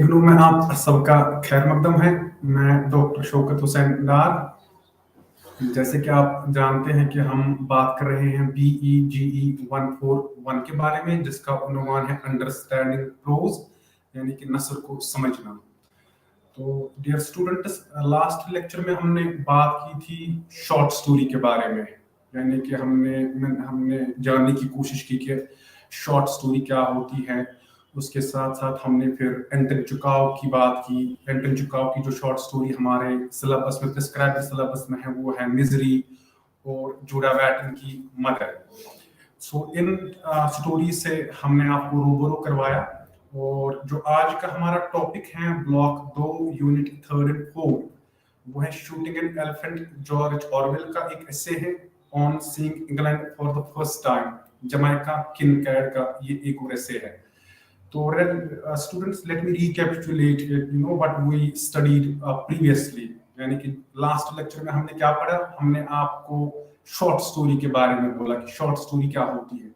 इग्नू में आप सबका खैर मकदम है। मैं डॉक्टर शौकत हुसैन डार। जैसे कि आप जानते हैं कि हम बात कर रहे हैं BEGE 141 के बारे में, जिसका उन्वान है अंडरस्टैंडिंग प्रोज, यानी कि नस्र को समझना। तो डियर स्टूडेंट्स, लास्ट लेक्चर में हमने बात की थी शॉर्ट स्टोरी के बारे में, यानी कि हमने जानने की कोशिश की कि शॉर्ट स्टोरी क्या होती है। उसके साथ साथ हमने फिर एंटन चुकाव की बात की। एंटन चुकाव की जो शॉर्ट स्टोरी हमारे सिलेबस में, प्रिस्क्राइब्ड सिलेबस में है, वो है मिजरी और जूडा वैटन की मदर। सो इन स्टोरी से हमने आपको रूबरू करवाया। और जो आज का हमारा टॉपिक है ब्लॉक 2 यूनिट 3 और 4, वो है shooting an elephant. George Orwell का एक एसे है on seeing England for the first time. Jamaica Kincaid का ये एक और एसे है। तो students, let me recapitulate it, what we studied previously। यानी कि लास्ट लेक्चर में हमने क्या पढ़ा? हमने आपको शॉर्ट स्टोरी के बारे में बोला कि शॉर्ट स्टोरी क्या होती है।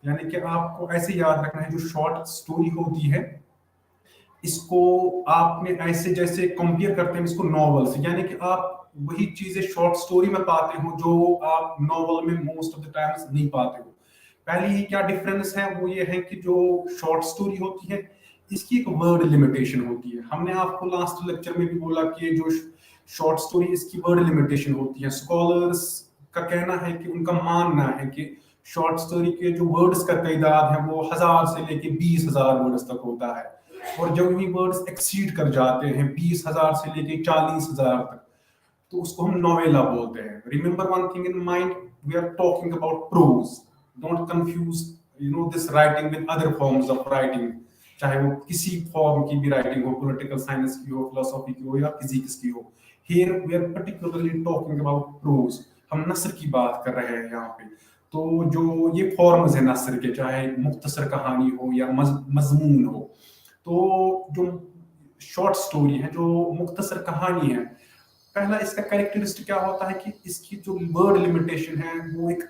यानी कि आपको ऐसे याद रखना है, जो शॉर्ट स्टोरी होती है इसको आपने ऐसे जैसे कंपेयर करते हैं इसको नॉवल से, यानी कि आप वही चीजें शॉर्ट स्टोरी में पाते हो जो आप नॉवल में मोस्ट ऑफ द टाइम्स नहीं पाते हो। पहले ही क्या डिफरेंस है, वो ये है कि जो शॉर्ट स्टोरी होती है इसकी एक वर्ड लिमिटेशन होती है। हमने आपको लास्ट लेक्चर में भी बोला कि जो शॉर्ट स्टोरी इसकी वर्ड लिमिटेशन होती है। स्कॉलर्स का कहना है कि उनका मानना है कि शॉर्ट स्टोरी के जो वर्ड्स का तादाद है वो 1000 से लेके 20,000 वर्ड्स तक होता है। और जब ये वर्ड्स एक्सीड कर जाते हैं 20,000 से लेके 40,000 तक, तो उसको हम नोवेला बोलते हैं। Remember one thing in mind, we are talking about prose. Don't confuse this writing with other forms of writing, चाहे वो किसी फॉर्म की भी राइटिंग हो, पॉलिटिकल साइंस की हो, फिलोसॉफी की हो या फिजिक्स की हो। Here we are particularly talking about prose. हम नस्र की बात कर रहे हैं यहाँ पे। तो जो ये फॉर्म्स है नस्र के, चाहे मुख्तसर कहानी हो या मजमून हो, तो जो शॉर्ट स्टोरी है, जो मुख्तसर कहानी है, पहला इसका कैरेक्टरिस्टिक क्या होता है कि इसकी जो वर्ड लिमिटेशन है वो एक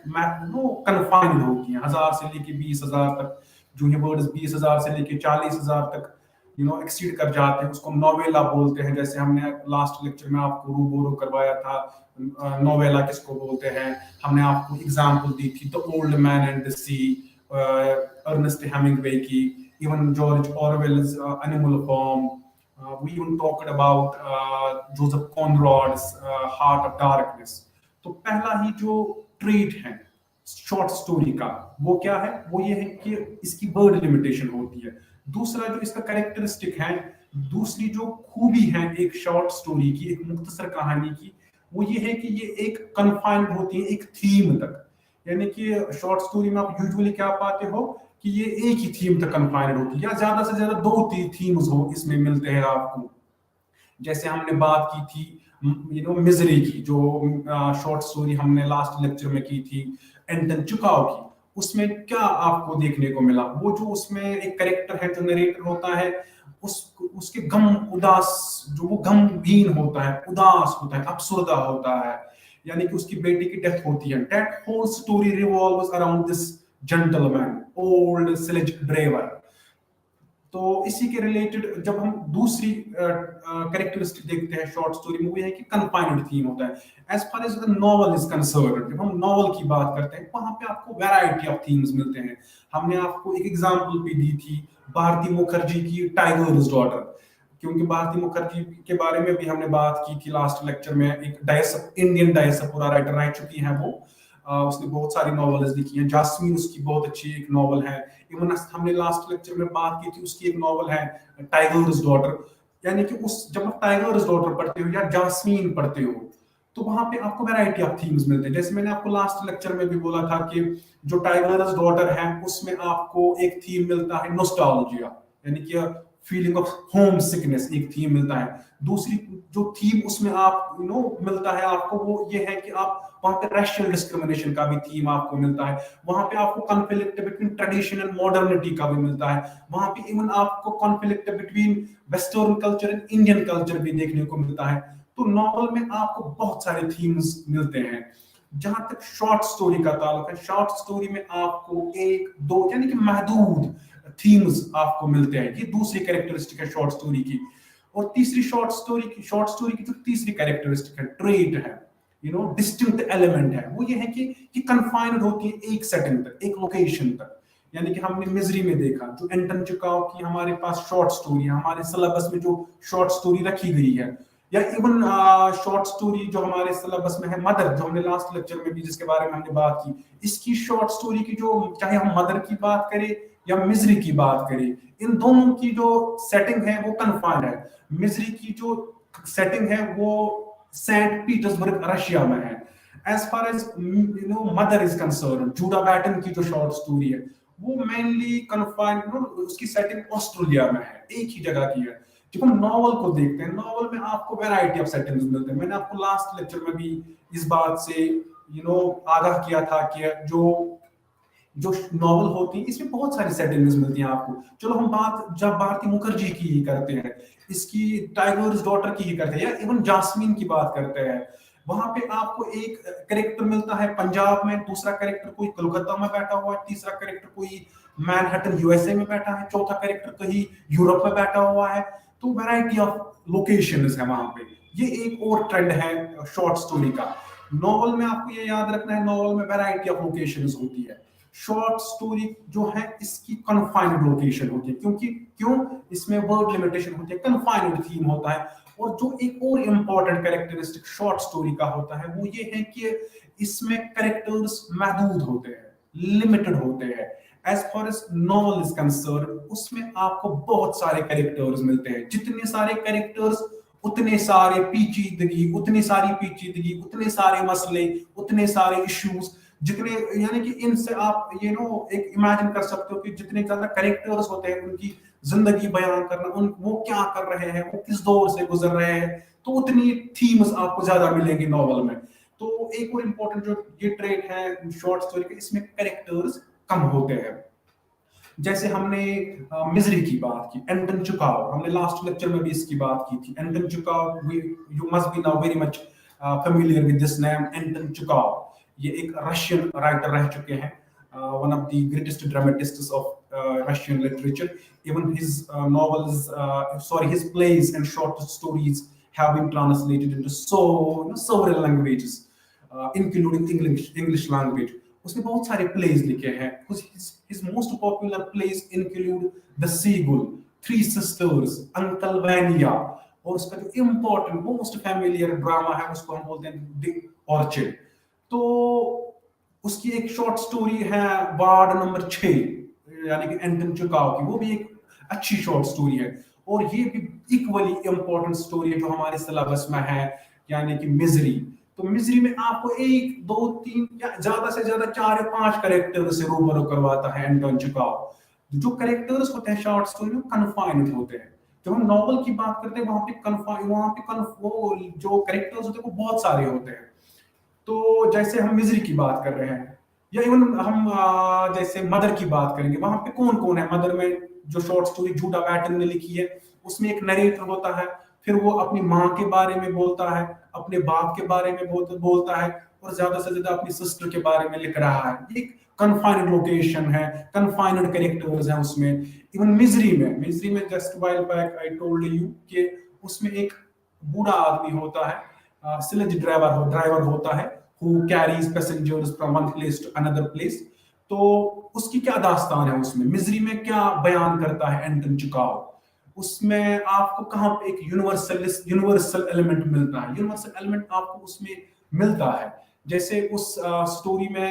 कन्फाइंड होती है 1000 से लेके 20,000 तक। जो ये वर्ड्स 20,000 से लेके 40,000 तक एक्सीड कर जाते हैं उसको नोवेला बोलते हैं। जैसे हमने लास्ट लेक्चर में आपको रूबरू करवाया था, नोवेला किसको बोलते हैं। हमने आपको एग्जांपल दी थी the old man and the sea, Ernest Hemingway की, even George Orwell's Animal Farm. We even talked about Joseph Conrad's Heart of Darkness. तो पहला ही जो ट्रेट है शॉर्ट स्टोरी का वो क्या है? वो ये है कि इसकी वर्ड लिमिटेशन होती है। दूसरा जो इसका कैरेक्टरिस्टिक है, दूसरी जो खूबी है एक शॉर्ट स्टोरी की, एक मुख्तसर कहानी की, वो ये है कि ये एक कन्फाइंड होती है एक थीम तक। यानी कि शॉर्ट स्टोरी में आप यूजुअली क्या पाते हो कि ये एक ही थीम तक कन्फाइंड होती है, या ज्यादा से ज्यादा 2-3 थीम्स हो इसमें मिलते हैं आपको। जैसे हमने बात की थी मिजरी की, जो शॉर्ट स्टोरी हमने लास्ट लेक्चर में की थी एंटन चुकाव की। उसमें क्या आपको देखने को मिला? वो जो उसमें एक कैरेक्टर है, जो नरेटर होता है, उसके गम उदास, जो वो गमगीन होता है, उदास होता है, अफसुर्दा होता है। यानी कि उसकी बेटी की डेथ होती है। That whole story revolves around this gentleman, old sledge driver. तो इसी के रिलेटेड जब हम दूसरी कैरेक्टरिस्टिक देखते हैं शॉर्ट स्टोरी में, वो है कि कन्फाइंड थीम होता है। As far as the novel is concerned, जब हम नॉवल की बात करते हैं वहां पे आपको वैरायटी ऑफ थीम्स मिलते हैं। हमने आपको एक एग्जांपल भी दी थी भारती मुखर्जी की टाइगर्स डॉटर, क्योंकि भारती मुखर्जी के बारे में भी हमने बात की थी लास्ट लेक्चर में। एक इंडियन डायस्पोरा राइटर रह चुकी हैं वो। उसने बहुत सारी नॉवेल्स लिखी हैं। जास्मीन उसकी बहुत अच्छी एक नॉवल है। इवन हमने लास्ट लेक्चर में बात की थी, उसकी एक नॉवल है टाइगर्स डॉटर। यानी कि उस जब आप टाइगर्स डॉटर पढ़ते हो या जास्मीन पढ़ते हो, तो वहां पे आपको वैरायटी ऑफ थीम्स मिलते हैं। जैसे मैंने आपको लास्ट लेक्चर में भी बोला था कि जो टाइगर्स डॉटर है उसमें आपको एक थीम मिलता है नॉस्टैल्जिया, यानी कि फीलिंग ऑफ होम सिकनेस, एक थीम मिलता है। दूसरी जो थीम उसमें आप मिलता है आपको, वो ये है कि आप वहां पे रेशियल डिस्क्रिमिनेशन का भी थीम आपको मिलता है। वहां पे आपको conflict between tradition and modernity का भी मिलता है। वहां पे इवन आपको conflict between western culture and Indian culture भी देखने को मिलता है। तो नॉवल में आपको बहुत सारे थीम्स मिलते हैं। जहां तक शॉर्ट स्टोरी का ताल्लुक है, शॉर्ट स्टोरी में आपको एक दो यानी कि महदूद थीम्स आपको मिलते हैं। ये दूसरी कैरेक्टरिस्टिक है शॉर्ट स्टोरी की। और तीसरी शॉर्ट स्टोरी की जो तीसरी कैरेक्टरिस्टिक है, ट्रेट है, डिस्टिंक्ट एलिमेंट है, वो ये है कि ये कन्फाइंड होती है एक सेटिंग तक, एक लोकेशन तक। यानी कि हमने मिजरी में देखा, जो एंटन चुकाओ की हमारे पास शॉर्ट स्टोरी है, हमारे सिलेबस में जो शॉर्ट स्टोरी रखी गई है, या इवन शॉर्ट स्टोरी जो हमारे सिलेबस में है, मदर, जो हमने लास्ट लेक्चर में भी जिसके बारे में हमने बात की, इसकी शॉर्ट स्टोरी की जो, चाहे हम मदर की बात करें या मिजरी की बात करें, इन दोनों की जो सेटिंग है वो कन्फाइंड है। मिजरी की जो सेटिंग है वो सेंट पीटर्सबर्ग रशिया में है। As far as mother is concern, Judah Waten की जो शॉर्ट स्टोरी है वो मेनली कन्फाइंड, उसकी सेटिंग ऑस्ट्रेलिया में है, एक ही जगह की है। जब हम नॉवल को देखते हैं, नॉवल में आपको वैरायटी ऑफ सेटिंग्स मिलते हैं। मैंने आपको लास्ट लेक्चर में भी इस बात से आगाह किया था कि जो जो नॉवल होती है इसमें बहुत सारी सेटिंग्स मिलती हैं आपको। चलो हम बात जब भारती मुखर्जी की ही करते हैं, इसकी टाइगर्स डॉटर की ही करते हैं, या इवन जास्मीन की बात करते हैं, वहां पे आपको एक कैरेक्टर मिलता है पंजाब में, दूसरा कैरेक्टर कोई कोलकाता में बैठा हुआ है, तीसरा कैरेक्टर कोई मैनहट्टन यूएसए में बैठा है, चौथा कैरेक्टर कहीं यूरोप में बैठा हुआ है। तो वैरायटी ऑफ लोकेशंस है वहां पे। ये एक और ट्रेंड है शॉर्ट स्टोरी का। नॉवल में आपको ये याद रखना है, नॉवल में वैरायटी ऑफ लोकेशंस होती है। शॉर्ट स्टोरी जो है इसकी कन्फाइंड लोकेशन होती है, क्योंकि क्यों, इसमें वर्ड लिमिटेशन होती है, कन्फाइंड थीम होता है। और जो एक और इंपॉर्टेंट कैरेक्टरिस्टिक शॉर्ट स्टोरी का होता है वो ये है कि इसमें कैरेक्टर्स महदूद होते हैं, लिमिटेड होते हैं। As far as novel is concern, उसमें आपको बहुत सारे कैरेक्टर्स मिलते हैं। जितने सारे कैरेक्टर्स उतने सारे पेचीदगी, उतनी सारी पेचीदगी, उतने सारे मसले, उतने सारे इश्यूज, जितने, यानी कि इनसे आप एक इमेजिन कर सकते हो कि जितने ज्यादा कैरेक्टर्स होते हैं उनकी जिंदगी बयान करना, उन वो क्या कर रहे हैं, वो किस दौर से गुजर रहे हैं, तो उतनी थीम्स आपको ज्यादा मिलेंगी नॉवल में। तो एक और इम्पोर्टेंट जो ये ट्रेट है शॉर्ट स्टोरी के, इसमें कैरेक्टर्स कम होते हैं। जैसे हमने मिजरी की बात की, एंटन चुकाओ, हमने लास्ट लेक्चर में भी इसकी बात की थी। Anton Chekhov, you must be now very much familiar with this name, Anton Chekhov. ये एक रशियन राइटर रह चुके हैं, one of the greatest dramatists of Russian literature. Even his novels, his plays and short stories have been translated into several languages, including English language. उसने बहुत सारे pledge लिखे हैं। His most popular plays include The Seagull, Three Sisters, Uncle Vanya, और उसका जो important most familiar drama है उसको हम बोलते हैं द ऑर्चिड। तो उसकी एक शॉर्ट स्टोरी है वार्ड नंबर 6, यानी कि एंटन चुकाओ की, वो भी एक अच्छी शॉर्ट स्टोरी है। और ये भी इक्वली इंपॉर्टेंट स्टोरी है जो हमारे सिलेबस में है, यानी कि मिजरी। तो मिजरी में आपको 1 2 3 या ज्यादा से ज्यादा 4 या 5 कैरेक्टर से रूबरू करवाता है एंटन चुकाओ। जो कैरेक्टर्स होते हैं शॉर्ट स्टोरी में कन्फाइंड होते हैं। जब हम नॉवल की बात करते हैं वहां पे वो जो कैरेक्टर्स होते हैं वो बहुत सारे होते हैं। तो जैसे हम मिजरी की बात कर रहे हैं, या इवन हम जैसे मदर की बात करेंगे, वहां पे कौन कौन है मदर में? जो शॉर्ट स्टोरी जूडा बैटन ने लिखी है उसमें एक नरेटर होता है, फिर वो अपनी माँ के बारे में बोलता है, अपने बाप के बारे में बोलता है, और ज्यादा से ज्यादा अपनी सिस्टर के बारे में लिख रहा है। एक कन्फाइंड लोकेशन है, कन्फाइंड कैरेक्टर्स हैं उसमें। इवन मिजरी में just while back I told you कि उसमें एक बूढ़ा आदमी होता है, स्लेज ड्राइवर होता है, who carries passengers from one place to another place। तो उसकी क्या दास्तान है उसमें, मिजरी में क्या बयान करता है एंटन चुकाओ? उसमें आपको कहां पे एक यूनिवर्सल एलिमेंट मिलता है, यूनिवर्सल एलिमेंट आपको उसमें मिलता है। जैसे उस स्टोरी में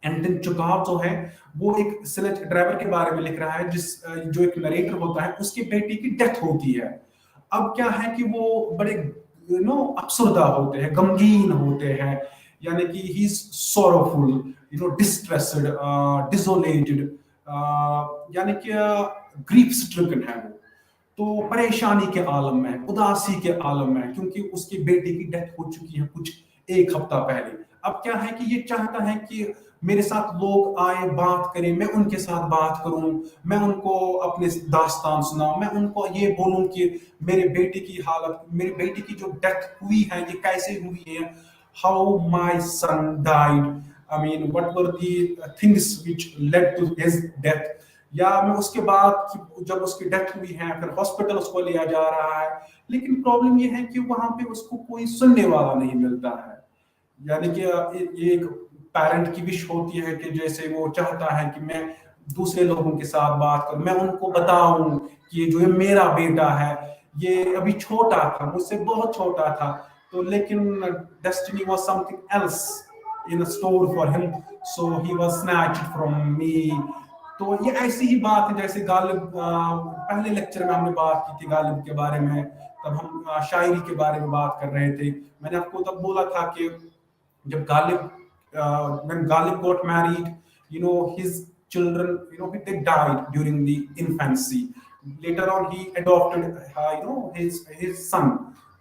एंटन चुकाव जो है वो एक स्लेज ड्राइवर के बारे में लिख रहा है, जो एक नरेटर होता है, उसकी बेटी की डेथ होती है। अब क्या है कि वो बड़े अफसरदा होते हैं, गमगीन होते हैं, यानी कि ही इज सोरोफुल, डिस्ट्रेस्ड, डिसोलेटेड, यानी कि ग्रीफ स्ट्रिकन है वो। तो परेशानी के आलम में, उदासी के आलम में, क्योंकि उसकी बेटी की डेथ हो चुकी है कुछ 1 हफ्ता पहले। अब क्या है कि ये चाहता है कि मेरे साथ लोग आए, बात करें, मैं उनके साथ बात करूं, मैं उनको अपने दास्तान सुनाऊं, मैं उनको ये बोलूं कि मेरे बेटी की हालत, मेरी बेटी की जो डेथ हुई है ये कैसे हुई है, how my son died, I mean what were the things which led to his death, या मैं उसके बाद जब उसकी डेथ हुई है फिर हॉस्पिटल उसको लिया जा रहा है, लेकिन प्रॉब्लम ये है कि वहां पे उसको कोई सुनने वाला नहीं मिलता है। यानी कि ये एक पेरेंट की विश होती है कि जैसे वो चाहता है कि मैं दूसरे लोगों के साथ बात करूं, मैं उनको बताऊं कि ये जो ये मेरा बेटा है, ये अभी छोटा था, मुझसे बहुत छोटा था, तो लेकिन destiny was something else in store for him, so he was snatched from me. तो ये ऐसी ही बात है जैसे गालिब, पहले लेक्चर में हमने बात की थी गालिब के बारे में, तब हम शायरी के बारे में बात कर रहे थे। मैंने आपको तब बोला था कि जब Ghalib when Ghalib got married, his children, they died during the infancy. Later on, he adopted, his son.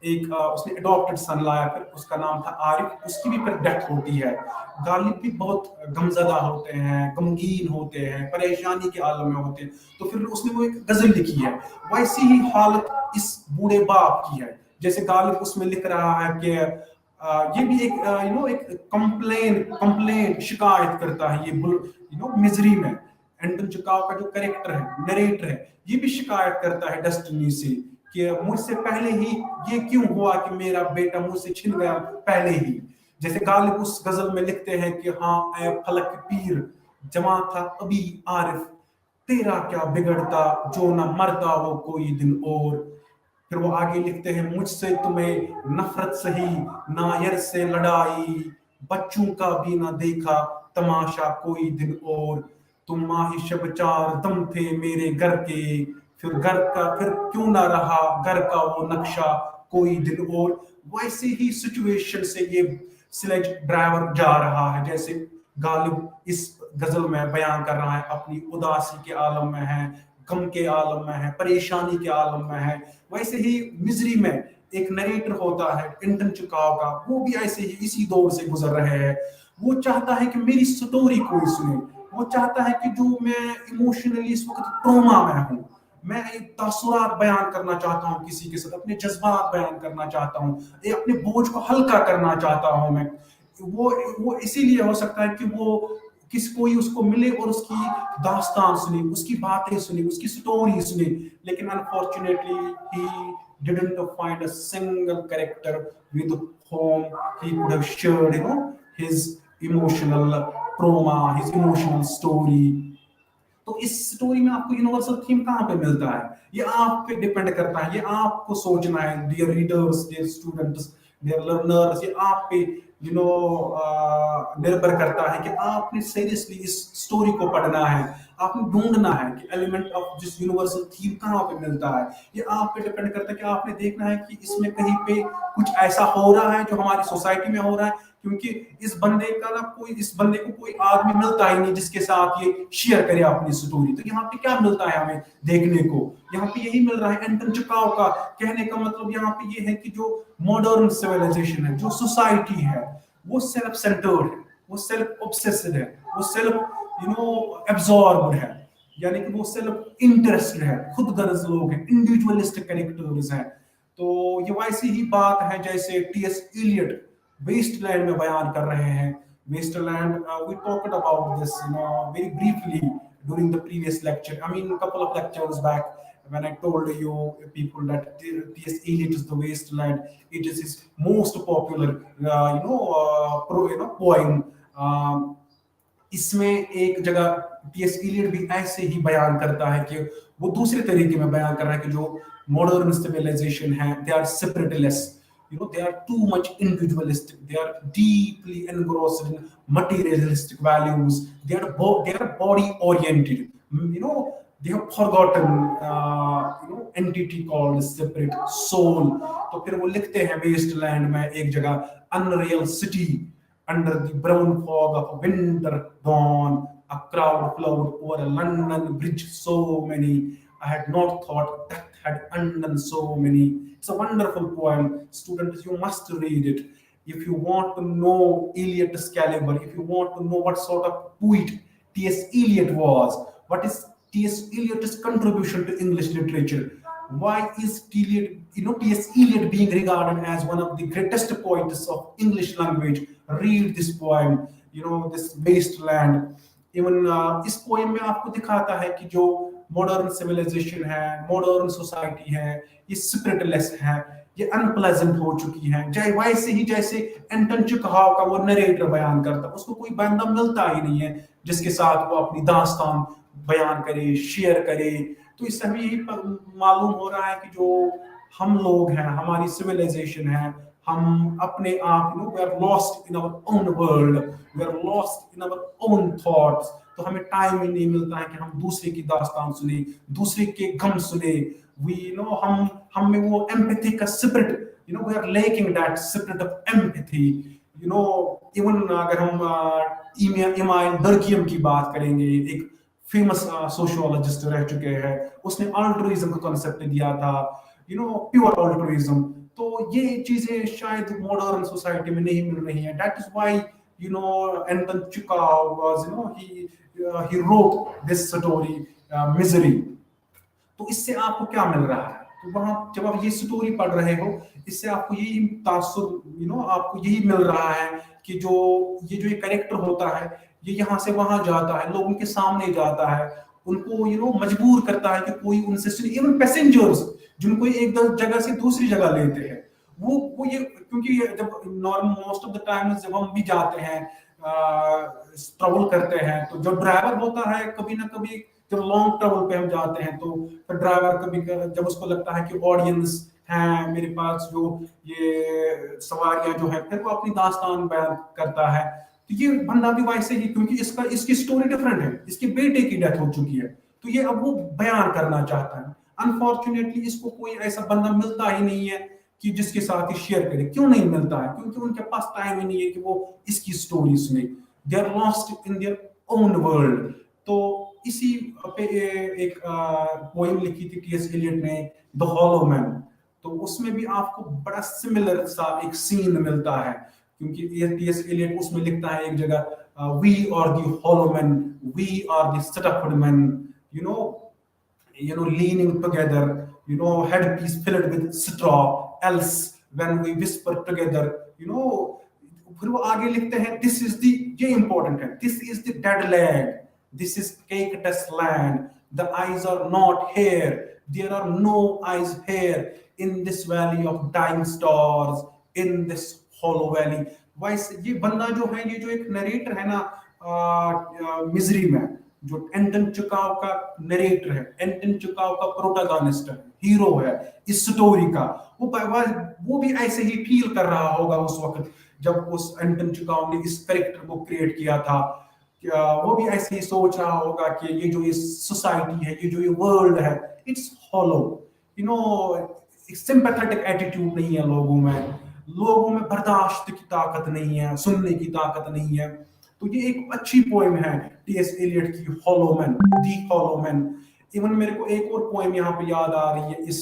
एक उसने अडॉप्टेड सन लाया, फिर उसका नाम था आरिफ, उसकी भी फिर डेथ होती है। गालिब भी बहुत गमजदा होते हैं, गमगीन होते हैं, परेशानी के आलम में होते हैं, तो फिर उसने वो एक गजल लिखी है। वैसी ही हालत इस बूढ़े बाप की है, जैसे गालिब उसमें लिख रहा है कि ये भी एक एक कंप्लेंट शिकायत करता है, ये मिजरी में एंटन चुकाव का जो कैरेक्टर है, नरेटर है, ये भी शिकायत करता है डेस्टिनी से कि मुझसे पहले ही ये क्यों हुआ कि मेरा बेटा मुझसे छिन गया पहले ही। जैसे गालिब उस गजल में लिखते हैं कि हाँ ऐ फलक पीर, जमा था अभी आरिफ, तेरा क्या बिगड़ता जो न मरता वो कोई दिन और। फिर वो आगे लिखते हैं, मुझसे तुम्हें नफरत सही, नायर से लड़ाई, बच्चों का भी ना देखा तमाशा कोई दिन और। तुम माही शब चार दम थे मेरे घर के, फिर घर का फिर क्यों ना रहा घर का वो नक्शा कोई दिन और। वैसे ही सिचुएशन से ये स्लेज ड्राइवर जा रहा है, जैसे गालिब इस गजल में बयान कर रहा है, अपनी उदासी के आलम में है, गम के आलम में है, परेशानी के आलम में है। वैसे ही मिजरी में एक नरेटर होता है इंटन चुकाव का, वो भी ऐसे ही इसी दौर से गुजर रहे हैं। वो चाहता है कि मेरी स्टोरी कोई सुने, वो चाहता है कि जो मैं इमोशनली इस वक्त ट्रोमा में हूँ, मैं एक तासुरात बयान करना चाहता हूँ किसी के साथ, अपने जज्बात बयान करना चाहता हूँ, अपने बोझ को हल्का करना चाहता हूँ मैं। वो इसीलिए हो सकता है कि वो कोई उसको मिले और उसकी दास्तान सुने, उसकी बातें सुने, उसकी स्टोरी सुने, लेकिन unfortunately he didn't find a single character with whom he could have shared, his emotional trauma, his emotional story. तो इस स्टोरी में आपको यूनिवर्सल थीम कहाँ पे मिलता है, ये आप पे डिपेंड करता है, ये आपको सोचना है, dear readers, dear students, dear learners, ये आप पे निर्भर करता है कि आपने सीरियसली इस स्टोरी को पढ़ना है, आपने ढूंढना है कि एलिमेंट ऑफ जिस यूनिवर्सल थीम कहाँ पे मिलता है। ये आप पे डिपेंड करता है कि आपने देखना है कि इसमें कहीं पे कुछ ऐसा हो रहा है जो हमारी सोसाइटी में हो रहा है, क्योंकि इस बंदे को कोई आदमी मिलता ही नहीं जिसके साथ ये शेयर करे अपनी स्टोरी। तो यहाँ पे क्या मिलता है हमें देखने को, यहाँ पे यही मिल रहा है एंटन चुकाव का कहने का मतलब यहाँ पे ये है कि जो मॉडर्न सिविलाइजेशन है, जो सोसाइटी है, वो सेल्फ सेंटर्ड है, वो सेल्फ ऑब्सेस्ड है, वो सेल्फ एब्जॉर्ब्ड है, यानी कि वो सेल्फ इंटरेस्टेड है, खुद गर्ज लोग हैं, इंडिविजुअलिस्टिक कैरेक्टर्स हैं। तो ये वैसी ही बात है जैसे टीएस इलियट वेस्टलैंड में बयान कर रहे हैं। Wasteland, we talked about this very briefly during the previous lecture, I mean a couple of lectures back, when I told you people that T.S. Eliot is the wasteland. It is his most popular poem. इसमें एक जगह TS Elliot भी ऐसे ही बयान करता है कि वो दूसरे तरीके में बयान कर रहा है कि जो मॉडर्न सिविलाइजेशन है, they are separateless, they are too much individualistic, they are deeply engrossed in materialistic values, they are body oriented, they have forgotten entity called separate soul. तो फिर वो लिखते हैं वेस्टलैंड में एक जगह, unreal city under the brown fog of winter dawn, a crowd flowed over a London bridge, so many I had not thought that had undone so many. It's a wonderful poem. Students, you must read it. If you want to know Eliot's caliber, if you want to know what sort of poet T.S. Eliot was, what is T.S. Eliot's contribution to English literature, why is T.S. Eliot being regarded as one of the greatest poets of English language, read this poem, this wasteland. Even इस poem में आपको दिखाता है कि जो modern civilization है, modern society है, ये स्पिरिटलेस है, ये अनप्लेजेंट हो चुकी है। जय वैसे ही जैसे एंटन चुकाव का वो नरेटर बयान करता, उसको कोई बंदा मिलता ही नहीं है जिसके साथ वो अपनी दास्तान बयान करे, शेयर करे। तो इससे हमें यही मालूम हो रहा है कि जो हम लोग हैं, हमारी सिविलाइजेशन है, हम अपने आप we are lost in our own world, we are lost in our own thoughts. तो हमें टाइम ही नहीं मिलता है कि हम दूसरे की दास्तान सुने, दूसरे के गम सुने। वी नो हम में वो एम्पैथी का spirit, we are lacking that spirit of empathy. Even अगर हम इमाइल दर्कियम की बात करेंगे, एक फेमस सोशियोलॉजिस्ट रह चुके हैं, उसने अल्ट्रुइज्म का कॉन्सेप्ट दिया था, प्योर अल्ट्रुइज्म। तो ये चीजें शायद मॉडर्न सोसाइटी में नहीं मिल रही है। That is why Anton Chekhov was he wrote this story misery। तो इससे आपको क्या मिल रहा है? तो वहां जब आप ये स्टोरी पढ़ रहे हो, इससे आपको यही तासुर आपको यही मिल रहा है कि जो ये कैरेक्टर होता है, ये यहाँ से वहां जाता है, लोगों के सामने जाता है, उनको मजबूर करता है कि कोई उनसे सुने। इवन पैसेंजर्स जिनको एक जगह से दूसरी जगह लेते हैं, वो ये क्योंकि जब normal most of the time जब हम भी जाते हैं, ट्रेवल करते हैं, तो जो ड्राइवर होता है कभी ना कभी जब लॉन्ग ट्रेवल पे हम जाते हैं, तो फिर ड्राइवर कभी जब उसको लगता है कि ऑडियंस है मेरे पास, जो ये सवारियां जो है, फिर वो अपनी दास्तान बयान करता है। तो ये बंदा भी वैसे ही, क्योंकि इसकी स्टोरी डिफरेंट है, इसके बेटे की डेथ हो चुकी है, तो ये अब वो बयान करना चाहता है। अनफॉर्चुनेटली इसको कोई ऐसा बंदा मिलता ही नहीं है कि जिसके साथ ही शेयर करे। क्यों नहीं मिलता है? क्योंकि उनके पास टाइम ही नहीं है कि वो इसकी स्टोरी सुने। They are lost in their own world. तो इसी पे एक पोएम लिखी थी टी एस एलियट ने, द हॉलो मैन। तो उसमें भी आपको बड़ा सिमिलर सा एक सीन मिलता है, क्योंकि टी एस एलियट उसमें लिखता है एक जगह, we are the hollow man, we are the stuffed man, you know leaning together, headpiece filled with straw, else when we whisper together, फिर वो आगे लिखते हैं, दिस इज द, ये इंपॉर्टेंट है, this is the dead land, this is cactus land, the eyes are not here, there are no eyes here in this valley of dying stars, in this hollow valley. वैसे ये बंदा जो है, ये जो एक नरेटर है ना मिजरी में, जो एंटन चेखव का नरेटर है, एंटन चेखव का प्रोटोगोनिस्ट है, हीरो है इस स्टोरी का, वो भी ऐसे ही फील कर रहा होगा उस वक्त जब उस एंटन चेखव ने इस कैरेक्टर को क्रिएट किया था। वो भी ऐसे ही सोच रहा होगा कि ये जो ये सोसाइटी है, ये जो ये वर्ल्ड है, इट्स हॉलो। सिंपैथेटिक एटीट्यूड नहीं है लोगों में बर्दाश्त की ताकत नहीं है, सुनने की ताकत नहीं है। तो ये एक अच्छी पोएम है टी एस एलियट की, हॉलो मैन, दी हॉलो मैन। इवन मेरे को एक और पोएम यहाँ पे याद आ रही है इस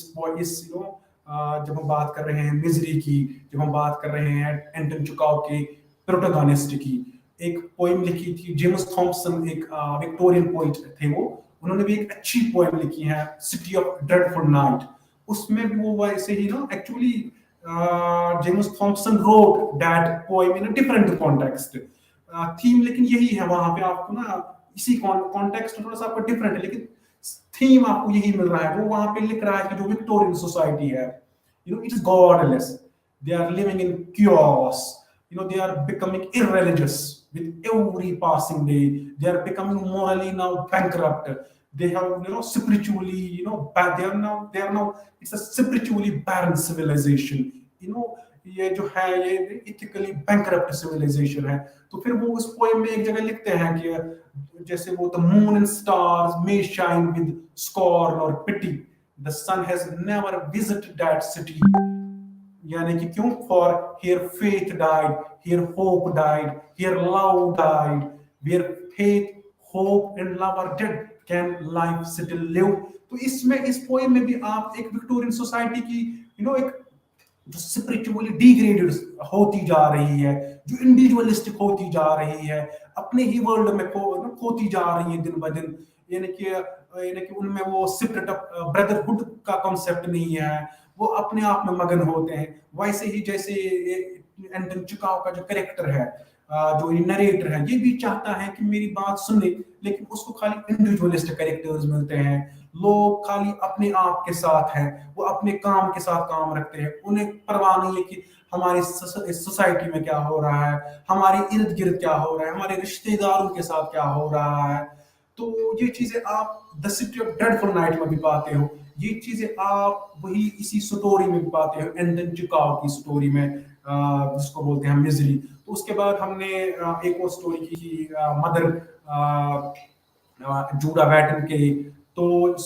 जब हम बात कर रहे हैं मिजरी की, जब हम बात कर रहे हैं एंटन चेखव के प्रोटोगोनिस्ट की, एक पोएम लिखी थी जेम्स थॉम्पसन, एक विक्टोरियन पोइट थे वो, उन्होंने भी एक अच्छी पोएम लिखी है, सिटी ऑफ ड्रेडफुल नाइट। उसमें भी वो वैसे ही actually James Thompson wrote that poem in a different context, theme लेकिन यही है वहां पे आपको ना, इसी कॉन्टेक्स्ट थोड़ा सा आपको डिफरेंट है, लेकिन थीम आपको यही मिल रहा है। वो वहां पे लिख रहा है कि जो विक्टोरियन सोसाइटी है, it's godless, they are living in chaos, they are becoming irreligious with every passing day, they are becoming morally now bankrupt, they have spiritually they are now it's a spiritually barren civilization, ये जो है ये ethically bankrupt civilisation है। तो फिर वो उस poem में एक जगह लिखते हैं कि जैसे वो, the moon and stars may shine with scorn और pity, the sun has never visited that city, यानी कि क्यों, for here faith died, here hope died, here love died, where faith hope and love are dead can life still live. तो इसमें इस poem में भी आप एक विक्टोरियन सोसाइटी की एक जो स्पिरिचुअली डिग्रेडेड होती जा रही है, जो इंडिविजुअलिस्टिक होती जा रही है, अपने ही वर्ल्ड में खोती जा रही है दिन ब दिन, यानी कि उनमें वो स्पिरिट ऑफ ब्रदरहुड का कॉन्सेप्ट नहीं है, वो अपने आप में मगन होते हैं। वैसे ही जैसे एंटन चेखव का जो कैरेक्टर है जो नरेटर है ये भी चाहता है कि मेरी बात सुने, लेकिन उसको खाली इंडिविजुअलिस्ट कैरेक्टर्स मिलते हैं। लोग खाली अपने आप के साथ हैं, वो अपने काम के साथ काम रखते हैं, उन्हें परवाह नहीं है कि हमारी सोसाइटी में क्या हो रहा है, हमारे इर्द गिर्द क्या हो रहा है, हमारे रिश्तेदारों के साथ क्या हो रहा है। तो ये चीजें आप the city of dreadful night में भी पाते हो, ये चीजें आप वही इसी स्टोरी में भी पाते हो, एंड देन चिकागो की स्टोरी में, जिसको बोलते हैं मिजरी। तो उसके बाद हमने एक और स्टोरी की थी मदर जूडा बैटन के। तो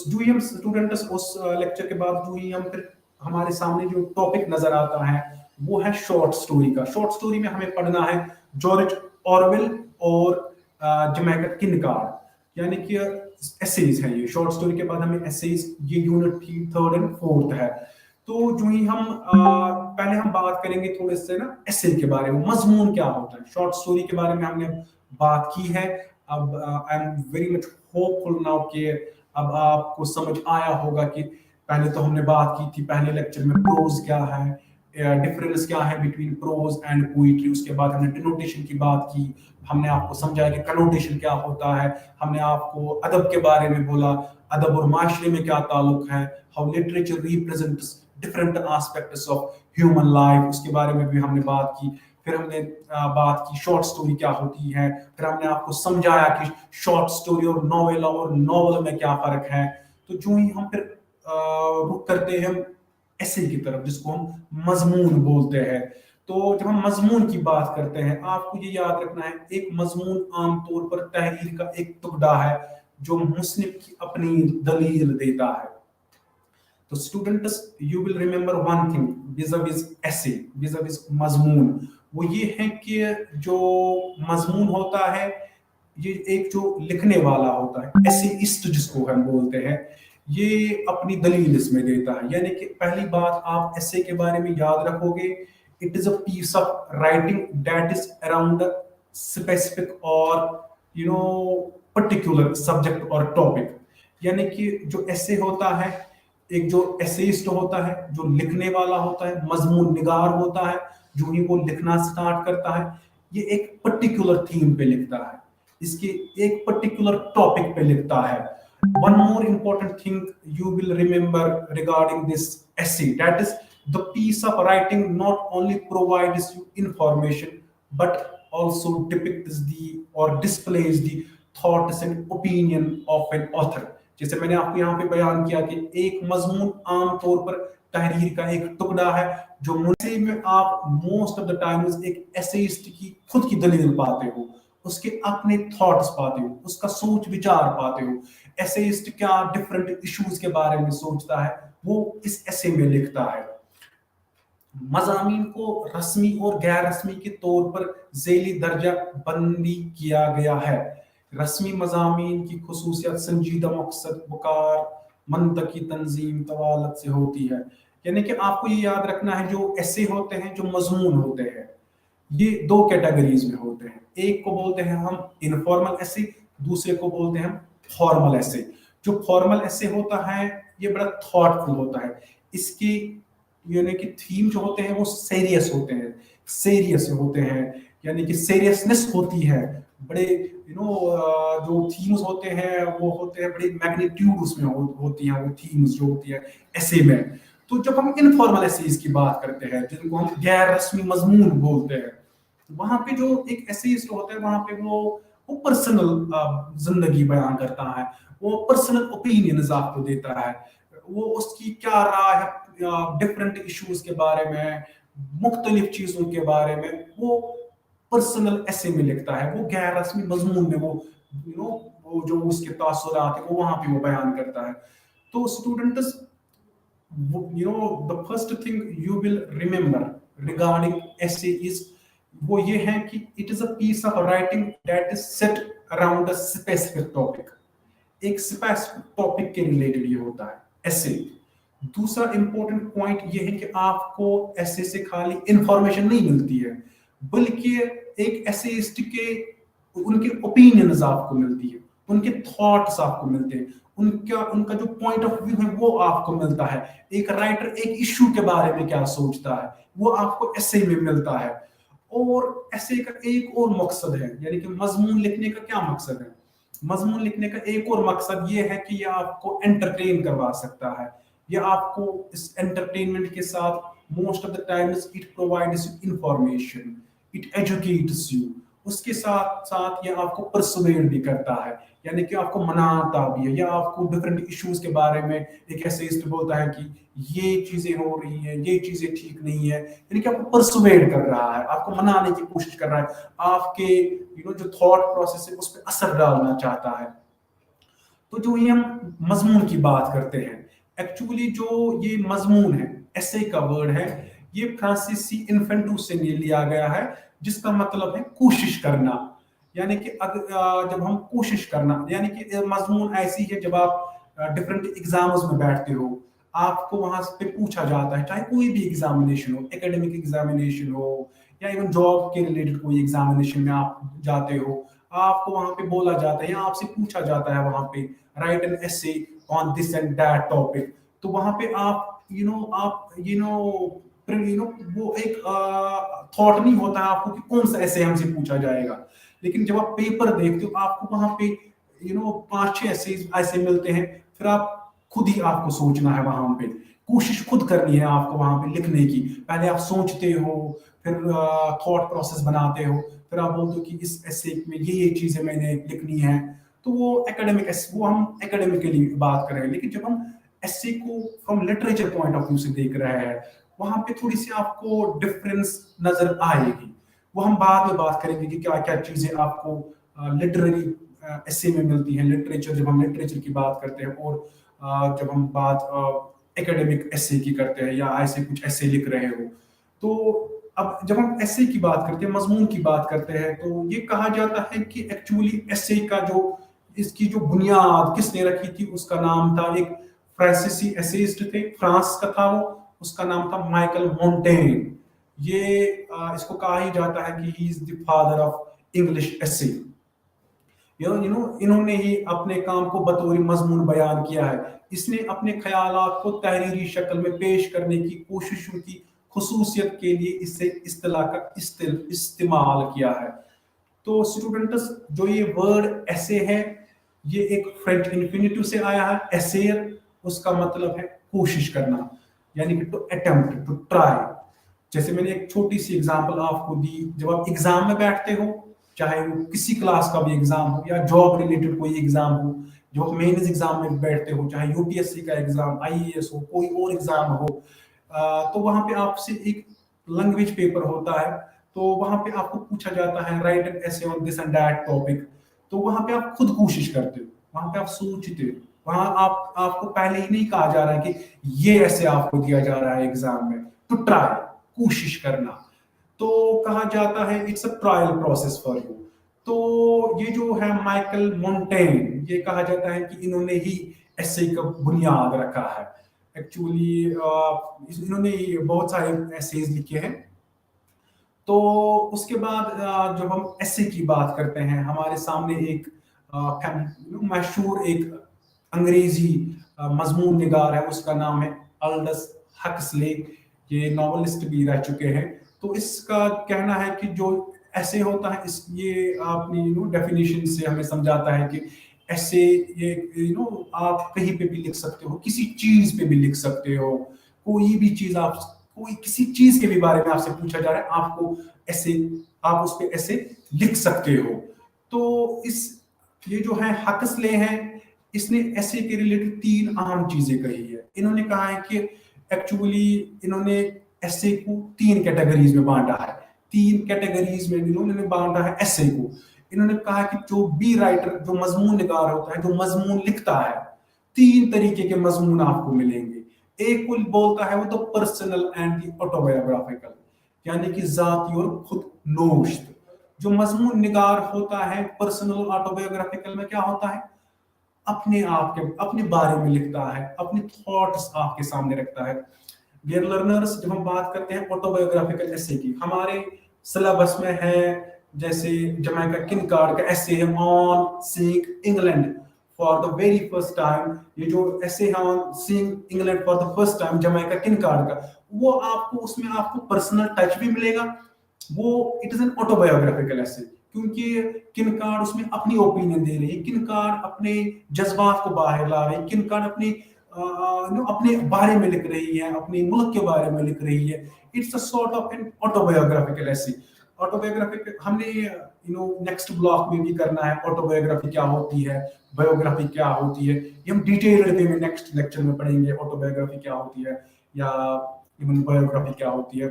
जो ही हम स्टूडेंट्स उस लेक्चर के बाद जो ही हम फिर हमारे सामने जो टॉपिक नजर आता है वो है शॉर्ट स्टोरी का। शॉर्ट स्टोरी में हमें पढ़ना है जॉर्ज ऑरवेल और जमैका किनकार्ड, यानी कि एसेज है ये। शॉर्ट स्टोरी के बाद हमें एसेज, ये यूनिट थी 3rd and 4th है। तो जो ही हम पहले हम बात करेंगे थोड़े से ना एसे के बारे में, मजमून क्या होता है। शॉर्ट स्टोरी के बारे में हमने बात की है। अब I am very much hopeful now कि अब आपको समझ आया होगा कि पहले तो हमने बात की थी पहले लेक्चर में प्रोज क्या है, डिफरेंस क्या है बिटवीन प्रोज एंड पोइट्री। उसके बाद हमने डिनोटेशन की बात की, हमने आपको समझाया कि कनोटेशन क्या होता है, हमने आपको अदब के बारे में बोला, अदब और माशरे में क्या ताल्लुक है, how literature represents different aspects of human life, उसके बारे में भी हमने बात की। फिर हमने बात की शॉर्ट स्टोरी क्या होती है, फिर हमने आपको समझाया कि शॉर्ट स्टोरी और नॉवेल में क्या फर्क है। तो जो ही हम फिर रुक करते हैं ऐसे की तरफ, जिसको हम मजमून बोलते हैं। तो जब हम मजमून की बात करते हैं, आपको ये याद रखना है एक मजमून आमतौर पर तहरीर का एक टुकड़ा है जो मुस्निफ की अपनी दलील देता है। तो students you will remember one thing vis-a-vis ऐसे, vis-a-vis मजमून, वो ये है कि जो मजमून होता है ये एक जो लिखने वाला होता है, एसेइस्ट जिसको हम बोलते हैं, ये अपनी दलील इसमें देता है। यानी कि पहली बात आप ऐसे के बारे में याद रखोगे, it is a piece of writing that is around a specific और पर्टिकुलर सब्जेक्ट और टॉपिक। यानी कि जो ऐसे होता है, एक जो एसेइस्ट होता है, जो लिखने वाला होता है, मजमून निगार होता है, जो ही वो लिखना स्टार्ट करता है, ये एक पर्टिकुलर थीम पे लिखता है, इसके एक पर्टिकुलर टॉपिक पे लिखता है। One more important thing you will remember regarding this essay, that is the piece of writing not only provides you information but also depicts the or displays the thoughts and opinion of an author। जैसे मैंने आपको यहाँ पे बयान किया कि एक मजमून आमतौर पर तहरीर का एक टुकड़ा है, जो मुझसे में आप मोस्ट ऑफ द टाइम्स एक एसेइस्ट की खुद की दलील पाते हो, उसके अपने थॉट्स पाते हो, उसका सोच विचार पाते हो। एसेइस्ट क्या डिफरेंट इश्यूज के बारे में सोचता है, वो इस ऐसे में लिखता है। मज़ामीन को रस्मी और गैर रस्मी के तौर पर ज़ैली दर्जा बंदी किया गया है। रस्मी मज़ामीन की खुसूसियत संजीदा मकसद वकार मंतकी तंजीम तवालत से होती है। यानी कि आपको ये याद रखना है, जो ऐसे होते हैं, जो मजमून होते हैं, ये दो कैटेगरीज में होते हैं। एक को बोलते हैं हम इनफॉर्मल ऐसे, दूसरे को बोलते हैं हम फॉर्मल ऐसे। जो फॉर्मल ऐसे होता है ये बड़ा थॉटफुल होता है, इसकी यानी कि थीम जो होते हैं वो सीरियस होते हैं, सीरियस होते हैं, यानी कि सीरियसनेस होती है। बड़े जो थीम्स होते हैं वो होते हैं बड़े मैग्नीट्यूड उसमें होती हैं वो थीम्स जो होती है ऐसे में। तो जब हम इनफॉर्मल एसेज की बात करते हैं, जिनको हम गैर रस्मी मजमून बोलते हैं, वहां पे जो एक एसेइस्ट होता है, वहां पे वो पर्सनल जिंदगी बयान करता है, वो पर्सनल ओपिनियंस आपको देता है, वो उसकी क्या राय है डिफरेंट इश्यूज के बारे में, मुख्तलिफ चीजों के बारे में, वो पर्सनल ऐसे में लिखता है। वो गैर रस्मी मजमून में वो जो उसके तासुरात है वो वहां पे वो बयान करता है। तो students the first thing you will remember regarding essay is वो ये है कि it is a piece of writing that is set around a specific topic। एक स्पेसिफिक टॉपिक के रिलेटेड ये होता है ऐसे। दूसरा इंपॉर्टेंट पॉइंट ये है कि आपको ऐसे से खाली इंफॉर्मेशन नहीं मिलती है, बल्कि एक एसेइस्ट के उनके ओपिनियंस आपको मिलती है, उनके थॉट्स आपको मिलते हैं, उनका जो पॉइंट ऑफ व्यू है वो आपको मिलता है। एक राइटर एक इश्यू के बारे में क्या सोचता है वो आपको ऐसे में मिलता है। और ऐसे का एक और मकसद है, यानी कि मजमून लिखने का क्या मकसद है? मजमून लिखने का एक और मकसद ये है कि ये आपको एंटरटेन करवा सकता है, या आपको इस एंटरटेनमेंट के साथ most of the times it provides information, it educates you, उसके साथ साथ ये आपको परसुएड भी करता है, यानी कि आपको मनाता भी है, या आपको डिफरेंट इश्यूज के बारे में एक एसेइस्ट बोलता है कि ये चीजें हो रही है, ये चीजें ठीक नहीं है, यानी कि आपको परसुएड कर रहा है, आपको मनाने की कोशिश कर रहा है, आपके जो थॉट प्रोसेस है उस पर असर डालना चाहता है। तो जो ये हम मजमून की बात करते हैं, एक्चुअली जो ये मजमून है, ऐसे का वर्ड है, ये फ्रांसीसी इन्फेंटू से लिया गया है, जिसका मतलब है कोशिश करना, यानी कि जब हम कोशिश करना, यानी कि मजमून ऐसी है जब आप डिफरेंट एग्जाम्स में बैठते हो, आपको वहां पे पूछा जाता है, चाहे कोई भी एग्जामिनेशन हो, एकेडमिक एग्जामिनेशन हो या इवन जॉब के रिलेटेड कोई एग्जामिनेशन में आप जाते हो, आपको वहां पे बोला जाता है या आपसे पूछा जाता है वहां पे right an essay on this and that topic, तो वहां पे आप वो एक थॉट नहीं होता है आपको कि कौन सा ऐसे हमसे पूछा जाएगा, लेकिन जब आप पेपर देखते हो आपको वहां पे 5-6 ऐसे ऐसे मिलते हैं, फिर आप खुद ही आपको सोचना है, वहां पे कोशिश खुद करनी है आपको वहां पे लिखने की, पहले आप सोचते हो, फिर थॉट प्रोसेस बनाते हो, फिर आप बोलते हो कि इस ऐसे में ये चीजें मैंने लिखनी है, तो वो एकेडमिक, वो हम एकेडमिकली बात कर रहे हैं, लेकिन जब हम ऐसे को from literature point of view से देख रहे हैं, वहां पे थोड़ी सी आपको डिफरेंस नजर आएगी, वो हम बाद में बात करेंगे कि क्या क्या चीजें आपको लिटरेरी ऐसे में मिलती हैं, लिटरेचर जब हम लिटरेचर की बात करते हैं, और जब हम बात एकेडमिक ऐसे की करते हैं या ऐसे कुछ ऐसे लिख रहे हो, तो अब जब हम ऐसे की बात करते हैं, मजमून की बात करते हैं, तो ये कहा जाता है कि एक्चुअली ऐसे का जो इसकी जो बुनियाद किसने रखी थी, उसका नाम था, एक फ्रांसीसी एसेइस्ट थे, फ्रांस का था वो, उसका नाम था माइकल मोंटेन। ये इसको कहा ही जाता है कि he is the father of English essay. इन्होंने ही अपने काम को बतौर मजमून बयान किया है, इसने अपने ख्यालात को तहरीरी शक्ल में पेश करने की कोशिशों की खुसूसियत के लिए इसे इस्तिलाह का इस्तेमाल किया है। तो स्टूडेंट्स, जो ये वर्ड ऐसे है, ये एक फ्रेंच इन्फिनिटिव से आया है, एसेर, उसका मतलब है कोशिश करना, यानी कि टू अटेम्प्ट, टू ट्राई। जैसे मैंने एक छोटी सी एग्जांपल आपको दी, जब आप एग्जाम में बैठते हो, चाहे वो किसी क्लास का भी एग्जाम हो या जॉब रिलेटेड कोई एग्जाम हो, जो आप मेंस एग्जाम में बैठते हो, चाहे यूपीएससी का एग्जाम, आईएएस हो, कोई और एग्जाम हो, तो वहां पे आपसे एक लैंग्वेज पेपर होता है, तो वहां पे आपको पूछा जाता है right an essay on this and that topic, तो वहां पे आप खुद कोशिश करते हो, वहां पे आप सोचते हो, वहां आपको पहले ही नहीं कहा जा रहा है कि ये ऐसे आपको दिया जा रहा है एग्जाम में, टू ट्राई, कोशिश करना, तो कहा जाता है it's a trial process for you. तो ये जो है माइकल मोंटेन, ये कहा जाता है कि इन्होंने ही ऐसे का बुनियाद रखा है। एक्चुअली इन्होंने बहुत सारे एसेज लिखे हैं। तो उसके बाद जब हम ऐसे की बात करते हैं, हमारे सामने एक मशहूर एक अंग्रेजी मजमून निगार है, उसका नाम है अल्डस हक्सले। ये नॉवलिस्ट भी रह चुके हैं। तो इसका कहना है कि जो ऐसे होता है, इस ये अपनी डेफिनेशन से हमें समझाता है कि ऐसे ये आप कहीं पे भी लिख सकते हो, किसी चीज पे भी लिख सकते हो, कोई भी चीज आप, कोई किसी चीज के भी बारे में आपसे पूछा जा रहा है, आपको ऐसे, आप उस पे ऐसे लिख सकते हो। तो इस ये जो है हक्सले हैं, इसने ऐसे के रिलेटेड 3 अहम चीजें कही है। इन्होंने कहा है कि एक्चुअली इन्होंने ऐसे को 3 कैटेगरीज में बांटा है, 3 कैटेगरीज में इन्होंने बांटा है ऐसे को। इन्होंने कहा कि जो बी राइटर, जो मजमून निगार होता है, जो मजमून लिखता है, 3 तरीके के मजमून आपको मिलेंगे। एक को बोलता है वो तो पर्सनल एंड दी ऑटोबायोग्राफिकल, यानी कि जाती और खुद नोश्त। जो मजमून निगार होता है पर्सनल ऑटोबायोग्राफिकल में क्या होता है, अपने आप के, अपने बारे में लिखता है, अपने थॉट्स आपके सामने रखता है। डियर लर्नर्स, जब हम बात करते हैं ऑटोबायोग्राफिकल एसे की, हमारे सिलेबस में है, जैसे जमैका किनकार्ड का एसे है on seeing England for the very first time. ये जो ऐसे है on seeing England for the first time, Jamaica Kincaid का, वो आपको उसमें आपको पर्सनल टच भी मिलेगा, वो इट इज एन ऑटोबायोग्राफिकल ऐसे, क्योंकि किनकार उसमें अपनी ओपिनियन दे रही है, किनकार अपने जज्बात को बाहर ला रही है, किनकार अपने अपने बारे में लिख रही है, अपने मुल्क के बारे में लिख रही है। It's a sort of N autobiographical ऐसे। ऑटोबायोग्राफिकल हमने नेक्स्ट ब्लॉक में भी करना है, ऑटोबायोग्राफी क्या होती है, बायोग्राफी क्या होती है, ये हम डिटेल्ड वे में नेक्स्ट लेक्चर में पढ़ेंगे, ऑटोबायोग्राफी क्या होती है या इवन बायोग्राफी क्या होती है।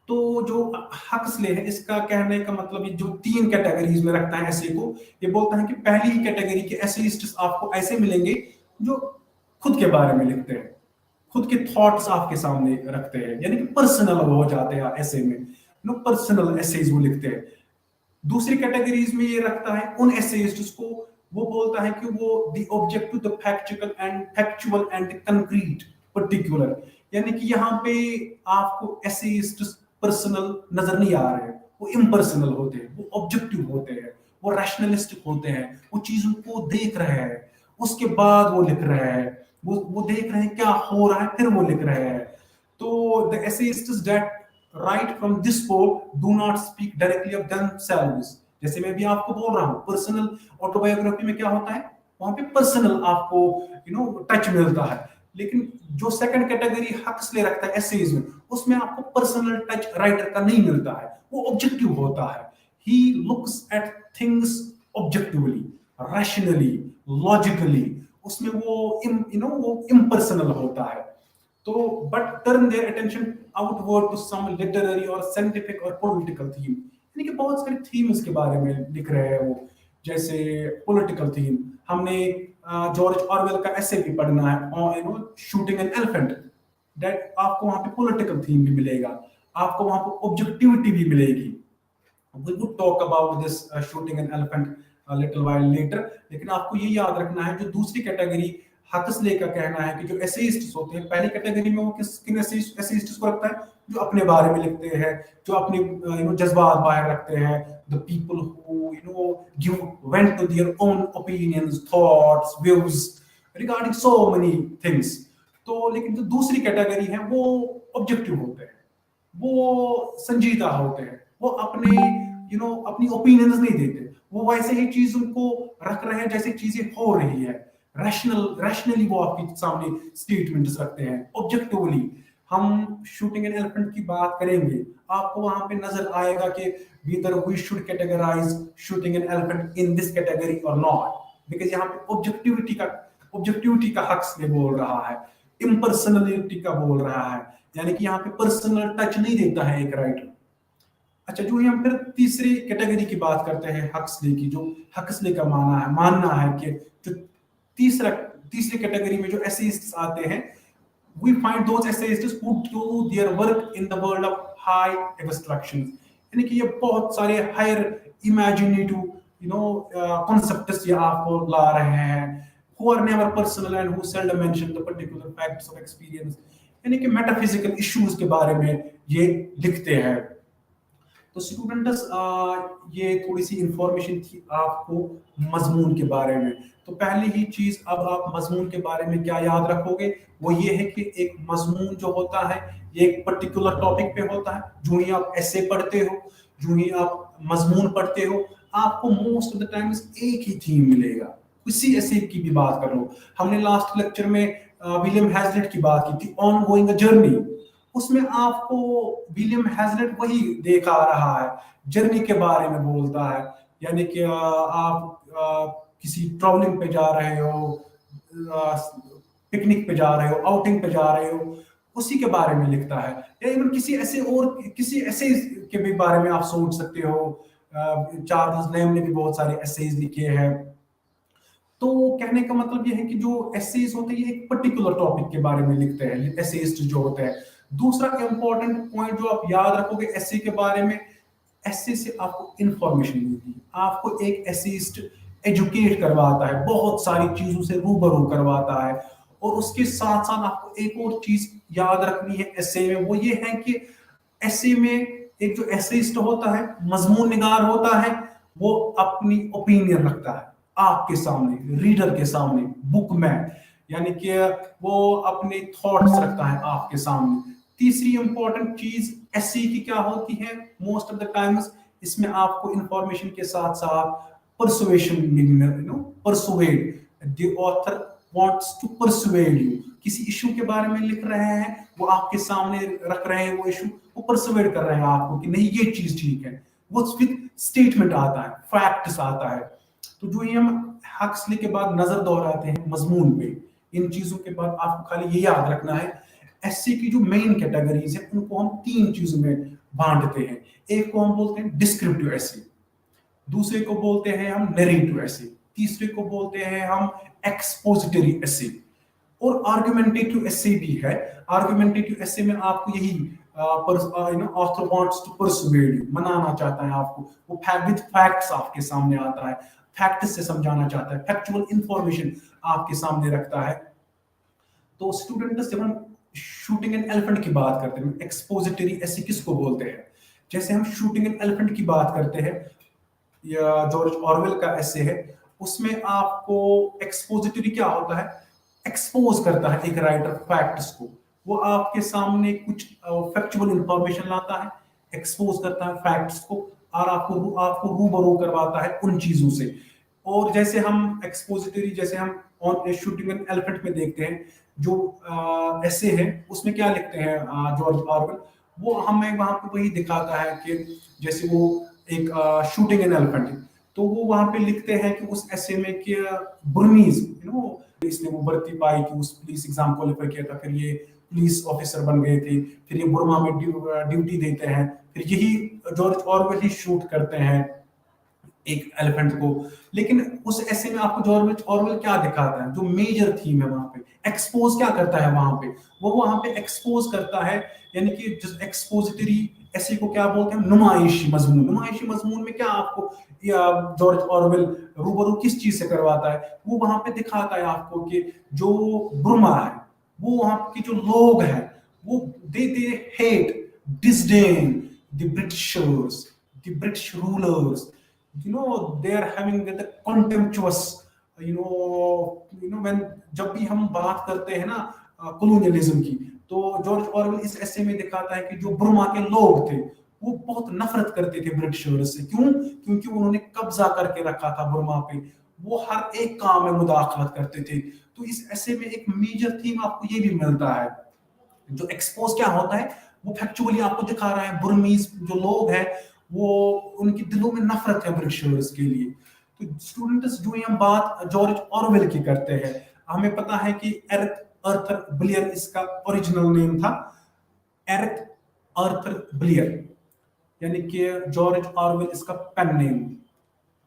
तो जो हक्सले है, इसका कहने का मतलब ये जो 3 कैटेगरीज में रखता है ऐसे को, ये बोलता है कि पहली ही कैटेगरी के एसेइस्ट्स आपको ऐसे मिलेंगे जो खुद के बारे में लिखते हैं, खुद के थॉट्स आपके सामने रखते हैं, यानी कि पर्सनल हो जाते हैं ऐसे में, पर्सनल एसेज वो लिखते हैं। दूसरी कैटेगरीज में ये रखता है उन एसेइस्ट्स को, वो बोलता है कि वो the objective the factual and concrete particular, यानी कि यहाँ पे आपको एसेइस्ट्स पर्सनल नजर नहीं आ रहे हैं, वो इम्पर्सनल होते हैं, वो ऑब्जेक्टिव होते हैं, वो रैशनलिस्टिक होते हैं, वो चीजों को देख रहे हैं, उसके बाद वो लिख रहे हैं, वो देख रहे हैं क्या हो रहा है, फिर वो लिख रहे हैं। तो the essayists that write from this pole do not speak directly of themselves. जैसे मैं भी आपको बोल रहा हूँ, पर्सनल ऑटोबायोग्राफी में क्या होता है, वहां पे पर्सनल आपको टच मिलता है। लेकिन जो सेकंड कैटेगरी हक्सले रखता है एसेज में, उसमें आपको पर्सनल टच राइटर का नहीं मिलता है, वो ऑब्जेक्टिव होता है। He looks at things objectively, rationally, logically, उसमें वो इम्पर्सनल होता है। तो but turn their attention outward to some literary और साइंटिफिक और पॉलिटिकल थीम, यानी कि बहुत सारे थीम्स के बारे में लिख रहे हैं वो। जैसे पॉलिटिकल थीम, हमने जॉर्ज ऑरवेल का ऐसे भी पढ़ना है, शूटिंग एन एलिफेंट, दैट आपको वहां पे पॉलिटिकल थीम भी मिलेगा, आपको वहां पे ऑब्जेक्टिविटी भी मिलेगी। We would talk about this shooting an elephant a little while later, लेकिन आपको ये याद रखना है जो दूसरी कैटेगरी हक्सले का कहना है कि जो एसेइस्ट्स होते हैं, पहली कैटेगरी में वो किन एसेइस्ट्स को रखता है, जो अपने बारे में लिखते हैं, जो अपने जज्बात बाहर रखते हैं, the people who give vent to their own opinions, thoughts, views regarding so many things. तो लेकिन जो दूसरी कैटेगरी है वो ऑब्जेक्टिव होते हैं, वो संजीदा होते हैं, वो अपनी ओपिनियंस नहीं देते, वो वैसे ही चीजों को रख रहे हैं जैसे चीजें हो रही है, रैशनली वो आपके सामने स्टेटमेंट्स रखते हैं। ऑब्जेक्टिवली हम शूटिंग एन एलिफेंट की बात करेंगे, आपको वहां पे नजर आएगा कि whether we should categorize shooting an elephant in this category or not, because यहाँ पे ऑब्जेक्टिविटी का हक से बोल रहा है, इम्पर्सनलिटी का बोल रहा है, यानी कि यहाँ पे पर्सनल टच नहीं देता है एक राइटर। अच्छा, जो हम फिर तीसरी कैटेगरी की बात करते हैं हक्सले की, जो हक्सले का मानना है कि जो तीसरी कैटेगरी में जो एसेइस्ट्स आते हैं, we find those essayists who do their work in the world of high abstractions, यानी कि ये बहुत सारे हायर इमेजिनेटिव कॉन्सेप्ट्स ये आपको ला रहे हैं, who are never personal and who seldom mention the particular facts of experience, यानी कि मेटाफिजिकल इश्यूज के बारे में ये लिखते हैं। तो स्टूडेंट्स, ये थोड़ी सी इंफॉर्मेशन थी आपको मजमून के बारे में। तो पहली ही चीज, अब आप मजमून के बारे में क्या याद रखोगे, वो ये है कि एक मजमून जो होता है ये एक पर्टिकुलर टॉपिक पे होता है। जो ही आप ऐसे पढ़ते हो, जो ही आप मजमून पढ़ते हो, आपको मोस्ट ऑफ द टाइम्स एक ही थीम मिलेगा। किसी ऐसे की भी बात कर लो, हमने लास्ट लेक्चर में विलियम हैजलिट की बात की थी, ऑन गोइंग अ जर्नी, उसमें आपको विलियम हैजलिट वही देखा आ रहा है, जर्नी के बारे में बोलता है, यानी कि आप किसी ट्रैवलिंग पे जा रहे हो, पिकनिक पे जा रहे हो, आउटिंग पे जा रहे हो, उसी के बारे में लिखता है। या इवन किसी ऐसे के भी बारे में आप सोच सकते हो। चार्ल्स लैम ने भी बहुत सारे एसेज लिखे हैं। तो कहने का मतलब ये है कि जो एसेज होते हैं ये एक पर्टिकुलर टॉपिक के बारे में लिखते हैं, एसेइस्ट जो होते हैं। दूसरा इंपॉर्टेंट पॉइंट जो आप याद रखोगे एसे के बारे में, एसे से आपको इंफॉर्मेशन मिलती है, आपको एक एसेइस्ट एजुकेट करवाता है, बहुत सारी चीजों से रूबरू करवाता है। और उसके साथ साथ आपको एक और चीज याद रखनी है एसे में, वो ये है कि एसे में एक जो एसेइस्ट होता है, मजमून निगार होता है, वो अपनी ओपिनियन रखता है आपके सामने, रीडर के सामने, बुक में, यानी कि वो अपने थॉट्स रखता है आपके सामने। तीसरी इंपॉर्टेंट चीज एससी की क्या होती है, मोस्ट ऑफ द टाइम्स इसमें आपको इंफॉर्मेशन के साथ साथ persuasion, persuade the author wants to persuade you, किसी इशू के बारे में लिख रहे हैं, वो आपके सामने रख रहे हैं वो इशू, वो परसुएड कर रहे हैं आपको कि नहीं ये चीज ठीक है, वो विद स्टेटमेंट आता है, फैक्ट्स आता है। तो जो ये हम हक्सली के बाद नजर दोहराते हैं मजमून पे, इन चीजों के बाद आपको खाली ये याद रखना है एससी की जो मेन कैटेगरीज है उनको हम तीन चीजों में बांटते हैं। एक को हम बोलते हैं डिस्क्रिप्टिव एससी, दूसरे को बोलते हैं हम नैरेटिव एससी, तीसरे को बोलते हैं हम एक्सपोजिटरी एससी, और आर्गुमेंटेटिव एससी भी है। आर्गुमेंटेटिव एससी में आपको यही author wants to persuade you, मनाना चाहता है आपको, वो विद फैक्ट्स आपके सामने आता है, फैक्ट्स से समझाना चाहता है, फैक्चुअल इंफॉर्मेशन आपके सामने रखता है। तो स्टूडेंट्स जब हम शूटिंग एन एलिफेंट की बात करते हैं, एक्सपोजिटरी एससी किसको बोलते हैं? जैसे हम शूटिंग एन एलिफेंट की बात करते हैं, या जॉर्ज ऑरवेल का एसे है, उसमें आपको एक्सपोजिटरी क्या होता है, एक्सपोज करता है एक राइटर फैक्ट्स को, वो आपके सामने कुछ फैक्चुअल इंफॉर्मेशन लाता है, एक्सपोज करता है फैक्ट्स को, और आपको रूबरू करवाता है उन चीजों से। और जैसे हम एक्सपोजिटरी, जैसे हम ऑन शूटिंग एन एलिफेंट में देखते हैं, जो ऐसे है उसमें क्या लिखते हैं जॉर्ज ऑरवेल, वो हमें वहां पे वही दिखाता है कि जैसे वो एक शूटिंग एन एलिफेंट, तो वो वहां पे लिखते हैं कि उस ऐसे में कि बुर्मीज इसने वो भर्ती पाई कि उस पुलिस एग्जाम क्वालिफाई किया था, फिर ये पुलिस ऑफिसर बन गए थे, फिर ये बुर्मा में ड्यूटी देते हैं, फिर यही जॉर्ज ऑरवेल ही शूट करते हैं एक एलिफेंट को। लेकिन उस ऐसे में आपको जॉर्ज ऑरवेल क्या दिखाता है, जो मेजर थीम है वहां पे, एक्सपोज क्या करता है वहां पे, वो वहां पे एक्सपोज करता है, यानी कि जिस एक्सपोजिटरी ऐसे को क्या बोलते हैं, नुमाइशी मजमून। नुमाइशी मजमून में क्या आपको जॉर्ज ऑरवेल रूबरू किस चीज से करवाता है, वो वहां पे दिखाता है आपको कि जो बुर्मा है, वो वहां के जो लोग हैं, वो they hate disdain the Britishers, the British rulers, they are having the contemptuous, when जब भी हम बात करते हैं ना कॉलोनियलिज्म की, तो जॉर्ज ऑरवेल इस ऐसे में दिखाता है कि जो बुर्मा के लोग थे वो बहुत नफरत करते थे ब्रिटिशर्स से। क्यों? क्योंकि उन्होंने कब्जा करके रखा था बुर्मा पे, वो हर एक काम में मुदाखलत करते थे। तो इस ऐसे में एक मेजर थीम आपको ये भी मिलता है, जो एक्सपोज क्या होता है, वो फैक्चुअली आपको दिखा रहा है बुर्मीज जो लोग हैं, वो उनके दिलों में नफरत है ब्रिटिशर्स के लिए। तो स्टूडेंट्स जो हम बात जॉर्ज ऑरवेल की करते हैं, हमें पता है कि एरिक आर्थर ब्लेयर इसका ओरिजिनल नेम था, एरिक आर्थर ब्लेयर, यानी कि जॉर्ज ऑरवेल इसका पेन नेम,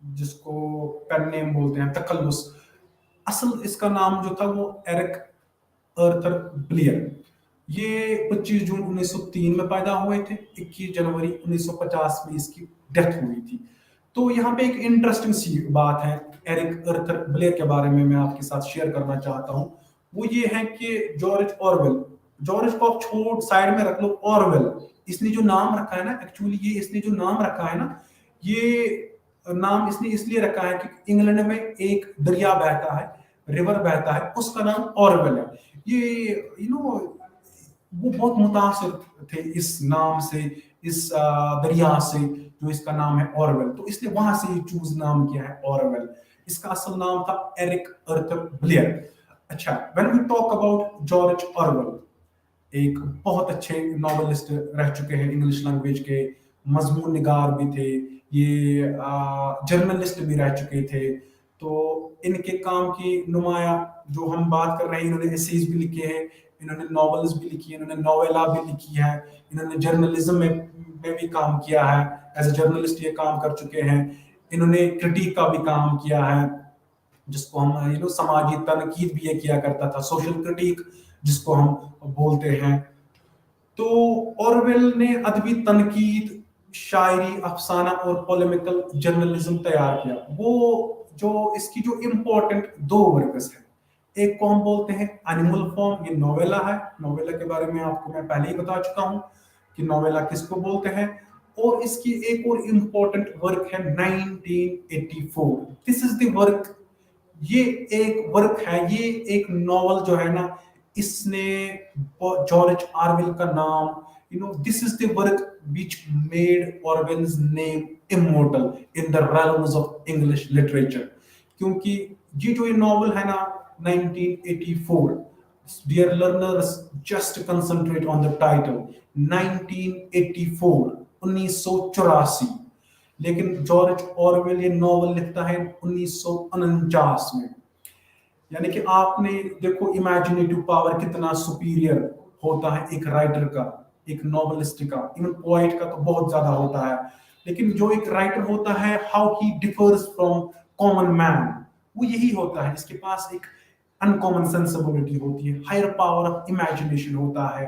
जिसको पेन नेम बोलते हैं, तकल्लुस। असल इसका नाम जो था वो एरिक आर्थर ब्लेयर। ये 25 जून 1903 में पैदा हुए थे, 21 जनवरी 1950 में इसकी डेथ हुई थी। तो यहाँ पे एक इंटरेस्टिंग सी बात है एरिक आर्थर ब्लेयर के बारे में मैं आपके साथ शेयर करना चाहता हूँ। वो ये है कि जॉर्ज ऑरवेल, जॉर्ज को आप छोड़ साइड में रख लो, ऑरवेल इसने जो नाम रखा है ना, एक्चुअली ये इसने जो नाम रखा है ना, ये नाम इसने इसलिए रखा है कि इंग्लैंड में एक दरिया बहता है, रिवर बहता है, उसका नाम ऑरवेल है। ये वो बहुत मुतासिर थे इस नाम से, इस दरिया से जो इसका नाम है ऑरवेल, तो इसने वहां से ही चूज नाम किया है ऑरवेल। इसका असल नाम था एरिक आर्थर ब्लेयर। अच्छा, when we talk about George Orwell, एक बहुत अच्छे नॉवेलिस्ट रह चुके हैं इंग्लिश लैंग्वेज के, मजमून निगार भी थे, ये जर्नलिस्ट भी रह चुके थे। तो इनके काम की नुमाया जो हम बात कर रहे हैं, इन्होंने एसेज भी लिखे हैं, इन्होंने नॉवेल्स भी लिखी है, इन्होंने नोवेला भी लिखी है, इन्होंने जर्नलिज्म में भी काम किया है, एज ए जर्नलिस्ट ये काम कर चुके हैं। इन्होंने क्रिटिक का भी काम किया है, जिसको हम समाजी तनकीद भी ये किया करता था, सोशल क्रिटिक जिसको हम बोलते हैं। तो ऑरवेल ने अदबी तनकीद, शायरी, अफसाना और पोलेमिकल जर्नलिज्म तैयार किया। वो जो इसकी जो इम्पोर्टेंट दो वर्कस है, एक को हम बोलते हैं एनिमल फॉर्म, ये नोवेला है, नोवेला के बारे में आपको मैं पहले ही बता चुका हूं कि नोवेला किसको बोलते हैं। और इसकी एक और इम्पोर्टेंट वर्क है 1984, दिस इज द वर्क, ये एक वर्क है, ये एक नॉवल जो है ना, इसने जॉर्ज ऑरवेल का नाम, this is the work which made Orwell's name immortal in the realms of English literature. क्योंकि ये नॉवल है ना 1984, dear learners, just concentrate on the title, 1984, 1984। लेकिन जॉर्ज ऑरवेल ये नॉवल लिखता है 1949 में। यानी कि आपने देखो इमेजिनेटिव पावर कितना सुपीरियर होता है एक राइटर का, एक नॉवेलिस्ट का, इवन पोएट का तो बहुत ज्यादा होता है। लेकिन जो एक राइटर होता है, how he differs from common man, वो यही होता है, इसके पास एक अनकॉमन सेंसिबिलिटी होती है, हायर पावर ऑफ इमेजिनेशन होता है,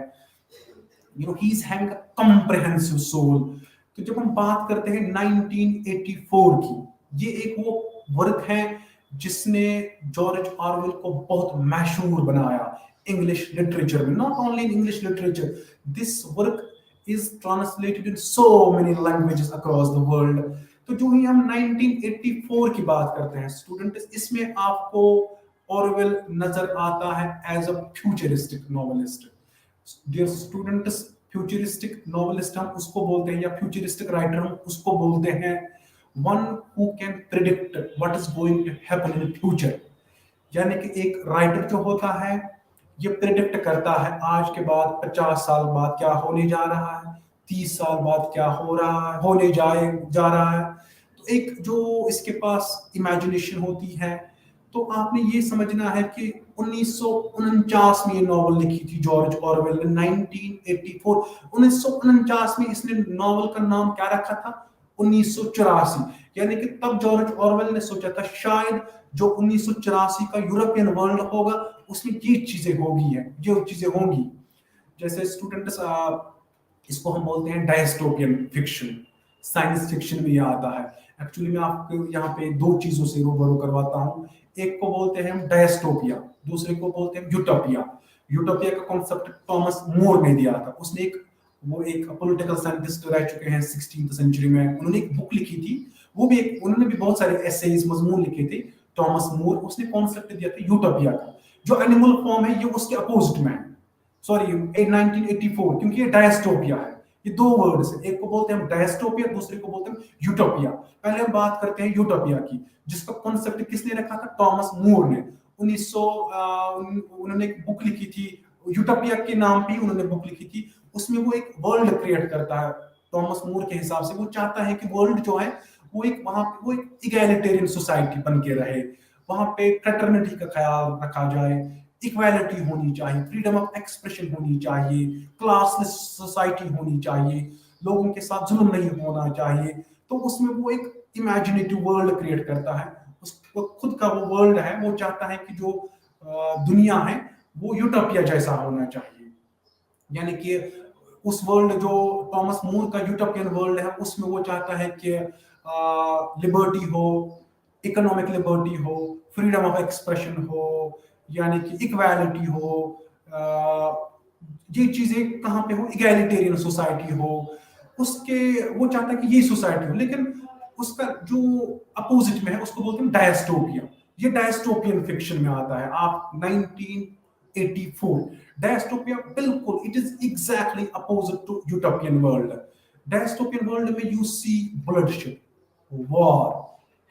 he is having a comprehensive soul. तो जब हम बात करते हैं 1984 की, ये एक वो वर्क है जिसने जॉर्ज ऑरवेल को बहुत मशहूर बनाया इंग्लिश लिटरेचर में। Not only in English literature, this work is translated in so many languages across the world. तो जो ही हम 1984 की बात करते हैं स्टूडेंट, इसमें आपको ऑरवेल नजर आता है as a futuristic novelist. Dear students, futuristic novelist हम उसको बोलते हैं, या फ्यूचरिस्टिक राइटर हम उसको बोलते हैं, one who can predict what is going to happen in future. यानी कि एक राइटर जो होता है, ये प्रिडिक्ट करता है आज के बाद 50 साल बाद क्या होने जा रहा है, 30 साल बाद क्या हो रहा है, होने जाए जा रहा है। तो एक जो इसके पास इमेजिनेशन होती है। तो आपने ये समझना है कि 1949 में ये नॉवल लिखी थी जॉर्ज ऑरवेल ने, 1984। 1949 में इसने नॉवल का नाम क्या रखा था, 1984। यानी कि तब जॉर्ज ऑरवेल ने सोचा था शायद जो 1984 का यूरोपियन वर्ल्ड होगा उसमें ये चीजें होगी है, ये चीजें होंगी। जैसे स्टूडेंट्स, इसको हम बोलते हैं डायस्टोपियन फिक्शन, साइंस फिक्शन में ये आता है। एक्चुअली मैं आपको यहाँ पे दो चीजों से रूबरू करवाता हूँ। एक को बोलते हैं हम डायस्टोपिया, दूसरे को बोलते हैं यूटोपिया। यूटोपिया का कॉन्सेप्ट टॉमस मोर ने दिया था। उसने एक पॉलिटिकल साइंटिस्ट रह चुके हैं 16th सेंचुरी में, उन्होंने एक बुक लिखी थी, उन्होंने भी बहुत सारे एसेज मजमून लिखे थे। टॉमस मोर, उसने कॉन्सेप्ट दिया था यूटोपिया का। जो एनिमल फॉर्म है ये उसके अपोजिट में, सॉरी 1984, क्योंकि ये डायस्टोपिया है। ये दो वर्ड्स है, एक को बोलते हैं हम डायस्टोपिया, दूसरे को बोलते हैं यूटोपिया। पहले हम बात करते हैं यूटोपिया की, जिसका कॉन्सेप्ट किसने रखा था, टॉमस मोर ने। 1900 उन्होंने एक बुक लिखी थी, यूटोपिया के नाम पे उन्होंने बुक लिखी थी। उसमें वो एक वर्ल्ड क्रिएट करता है टॉमस मोर के हिसाब से। वो चाहता है कि वर्ल्ड जो है वो एक वहां पे वो एक इगैलिटेरियन सोसाइटी बन के रहे, वहां पे फ्रेटर्निटी का ख्याल रखा जाए, इक्वालिटी होनी चाहिए, फ्रीडम ऑफ एक्सप्रेशन होनी चाहिए, क्लासलेस सोसाइटी होनी चाहिए, लोगों के साथ जुल्म नहीं होना चाहिए। तो उसमें वो एक इमेजिनेटिव वर्ल्ड क्रिएट करता है, उसको खुद का वो वर्ल्ड है। वो चाहता है कि जो दुनिया है वो यूटोपिया जैसा होना चाहिए। यानी कि उस वर्ल्ड जो टॉमस मूर का यूटोपियन वर्ल्ड है, उसमें वो चाहता है कि लिबर्टी हो, इकोनॉमिक लिबर्टी हो, फ्रीडम ऑफ एक्सप्रेशन हो, यानी कि इक्वालिटी हो। ये चीजें कहाँ पे हो, इगैलिटेरियन सोसाइटी हो, उसके वो चाहता है कि ये सोसाइटी हो। लेकिन उसका जो अपोजिट में है उसको बोलते हैं डायस्टोपिया। ये डायस्टोपियन फिक्शन में आता है। आप 1984 डायस्टोपिया, बिल्कुल it is exactly opposite to utopian world. Dystopian world में you see bloodshed, war,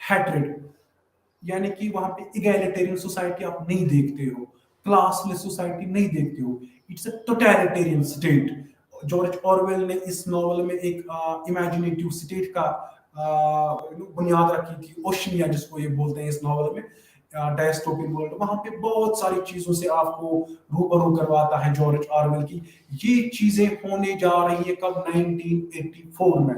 hatred, यानी कि वहां पे इगैलिटेरियन सोसाइटी आप नहीं देखते हो, क्लासलेस सोसाइटी नहीं देखते हो, it's a totalitarian state. George Orwell ने इस नॉवल में एक इमेजिनेटिव स्टेट का बुनियाद रखी थी, ओशनिया जिसको ये बोलते हैं इस नॉवल में, डायस्टोपियन वर्ल्ड। वहां पे बहुत सारी चीजों से आपको रूबरू करवाता है जॉर्ज ऑरवेल की। ये चीजें होने जा रही है कब, 1984 में।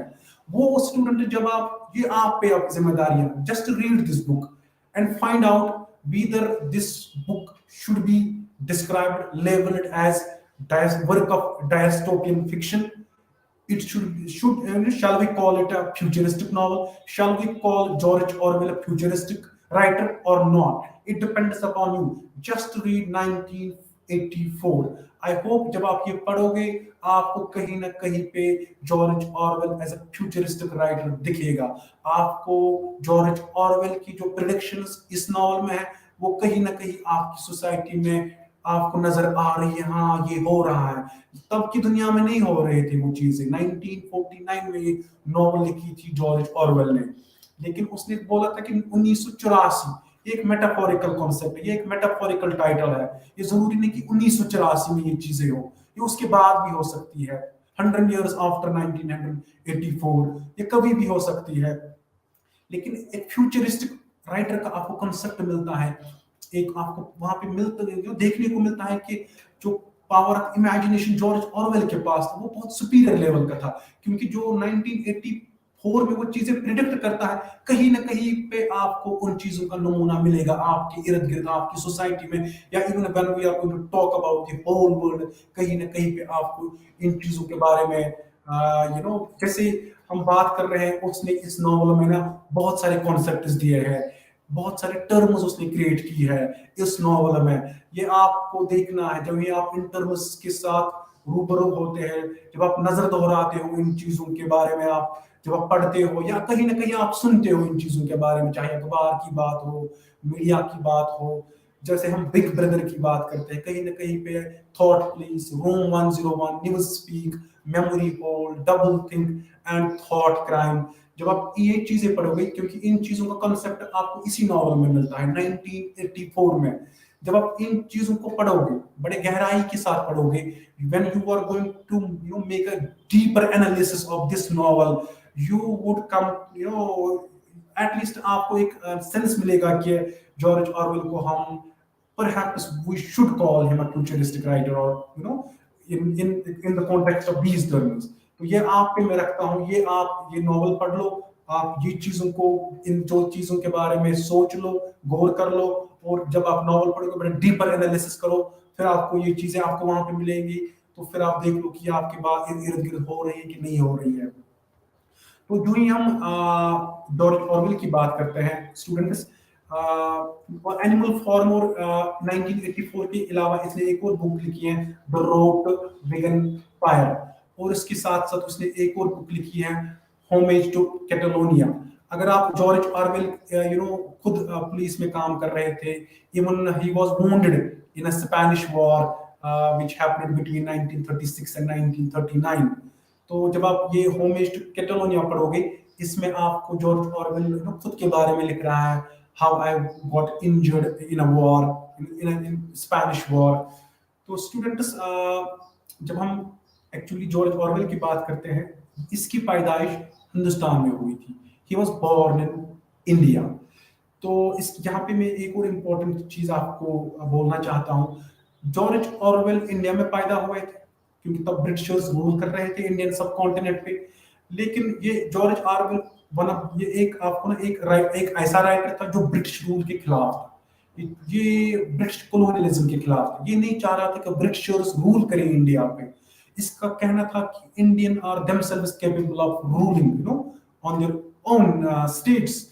वो स्टूडेंट, जब आप ये आप पे आप जिम्मेदारी है, just read this book and find out whether this book should be described, labeled as work of dystopian fiction. It shall we call it a futuristic novel? Shall we call George Orwell a futuristic writer or not? It depends upon you. Just read 1984. I hope जब आप ये पढ़ोगे आपको कहीं ना कहीं पे George Orwell as a futuristic writer दिखेगा। आपको जॉर्ज ऑरवेल की जो प्रेडिक्शंस इस नॉवल में है वो कहीं ना कहीं आपकी सोसाइटी में आपको नजर आ रही है, हाँ ये हो रहा है। तब की दुनिया में नहीं हो रहे थे वो चीजें। 1949 में ये नॉवल लिखी थी जॉर्ज ऑरवेल ने, लेकिन उसने बोला था कि 1984, एक मेटाफोरिकल कॉन्सेप्ट है, ये एक मेटाफोरिकल टाइटल है। ये जरूरी नहीं कि 1984 में ये चीजें हो, ये उसके बाद भी हो सकती है, 100 years आफ्टर 1984, ये कभी भी हो सकती है। लेकिन एक फ्यूचरिस्टिक राइटर का आपको कंसेप्ट मिलता है, एक आपको वहां पे मिलता देखने को मिलता है कि जो power of imagination George Orwell के पास था वो बहुत सुपीरियर लेवल का था, क्योंकि जो 1984 में वो चीजें प्रिडिक्ट करता है, कहीं ना कहीं पे आपको उन चीजों का नमूना मिलेगा आपके इर्द गिर्द, आपकी सोसाइटी में, या even when we are going to talk about the whole world, कहीं ना कहीं पे आपको इन चीजों के बारे में जैसे हम बात कर रहे हैं, उसने इस नॉवल में ना बहुत सारे कॉन्सेप्ट्स दिए हैं, बहुत सारे टर्म्स उसने क्रिएट की है इस नॉवल में। ये आपको देखना है, जब ये आप इन टर्म्स के साथ रूबरू होते हैं, जब आप नजर दोहराते हो इन चीजों के बारे में, आप जब आप पढ़ते हो या कहीं ना कहीं आप सुनते हो इन चीजों के बारे में, चाहे अखबार की बात हो, मीडिया की बात हो, जैसे हम बिग ब्रदर की बात करते हैं, कहीं ना कहीं पे thought police, room 101, Newspeak, memory hole, doublethink and thoughtcrime, जब आप ये चीजें पढ़ोगे, क्योंकि इन चीजों का कॉन्सेप्ट आपको इसी नॉवल में मिलता है 1984 में। जब आप इन चीजों को पढ़ोगे, बड़े गहराई के साथ पढ़ोगे, when you are going to make a deeper analysis of this novel, you would come, at least आपको एक सेंस मिलेगा कि जॉर्ज ऑरवेल को हम perhaps we should call him a futuristic writer, or in the context of these terms। तो ये आप पे मैं रखता हूँ, ये आप ये नॉवल पढ़ लो, आप ये चीजों को, इन जो चीजों के बारे में सोच लो, गौर कर लो, और जब आप नॉवल पढ़ोगे बड़े डीपर एनालिसिस करो, फिर आपको ये चीजें आपको वहां पे मिलेंगी, तो फिर आप देख लो कि आपके बात इर्द गिर्द हो रही है कि नहीं हो रही है। तो जो ही हम जॉर्ज ऑरवेल की बात करते हैं स्टूडेंट्स, एनिमल फार्म और 1984 के अलावा इसने एक और बुक लिखी है, the road to Wigan Pier, और इसके साथ साथ उसने एक और बुक लिखी है, होमेज टू कैटलोनिया। अगर आप जॉर्ज ऑरवेल खुद पुलिस में काम कर रहे थे, even he was wounded in a Spanish war which happened between 1936 and 1939। तो जब आप ये होमेज टू कैटलोनिया पढ़ोगे, इसमें आपको जॉर्ज ऑरवेल खुद के बारे में लिख रहा है, how I got injured in a war, in Spanish war. तो स्टूडेंट्स, जब हम एक्चुअली जॉर्ज ऑरवेल की बात करते हैं, इसकी पैदाइश हिंदुस्तान में हुई थी, he was born in India. तो इस यहाँ पे मैं एक और इम्पोर्टेंट चीज आपको बोलना चाहता हूँ, जॉर्ज ऑरवेल इंडिया में पैदा हुए थे, क्योंकि तब ब्रिटिशर्स रूल कर रहे थे इंडियन सब कॉन्टिनेंट पे। लेकिन ये जॉर्ज ऑरवेल ये एक आपको ना एक ऐसा राइटर था जो ब्रिटिश रूल के खिलाफ था, ये ब्रिटिश कॉलोनियलिज्म के खिलाफ था, ये नहीं चाह रहा था कि ब्रिटिशर्स रूल करें इंडिया पे। इसका कहना था कि Indian are themselves capable of ruling on their own states.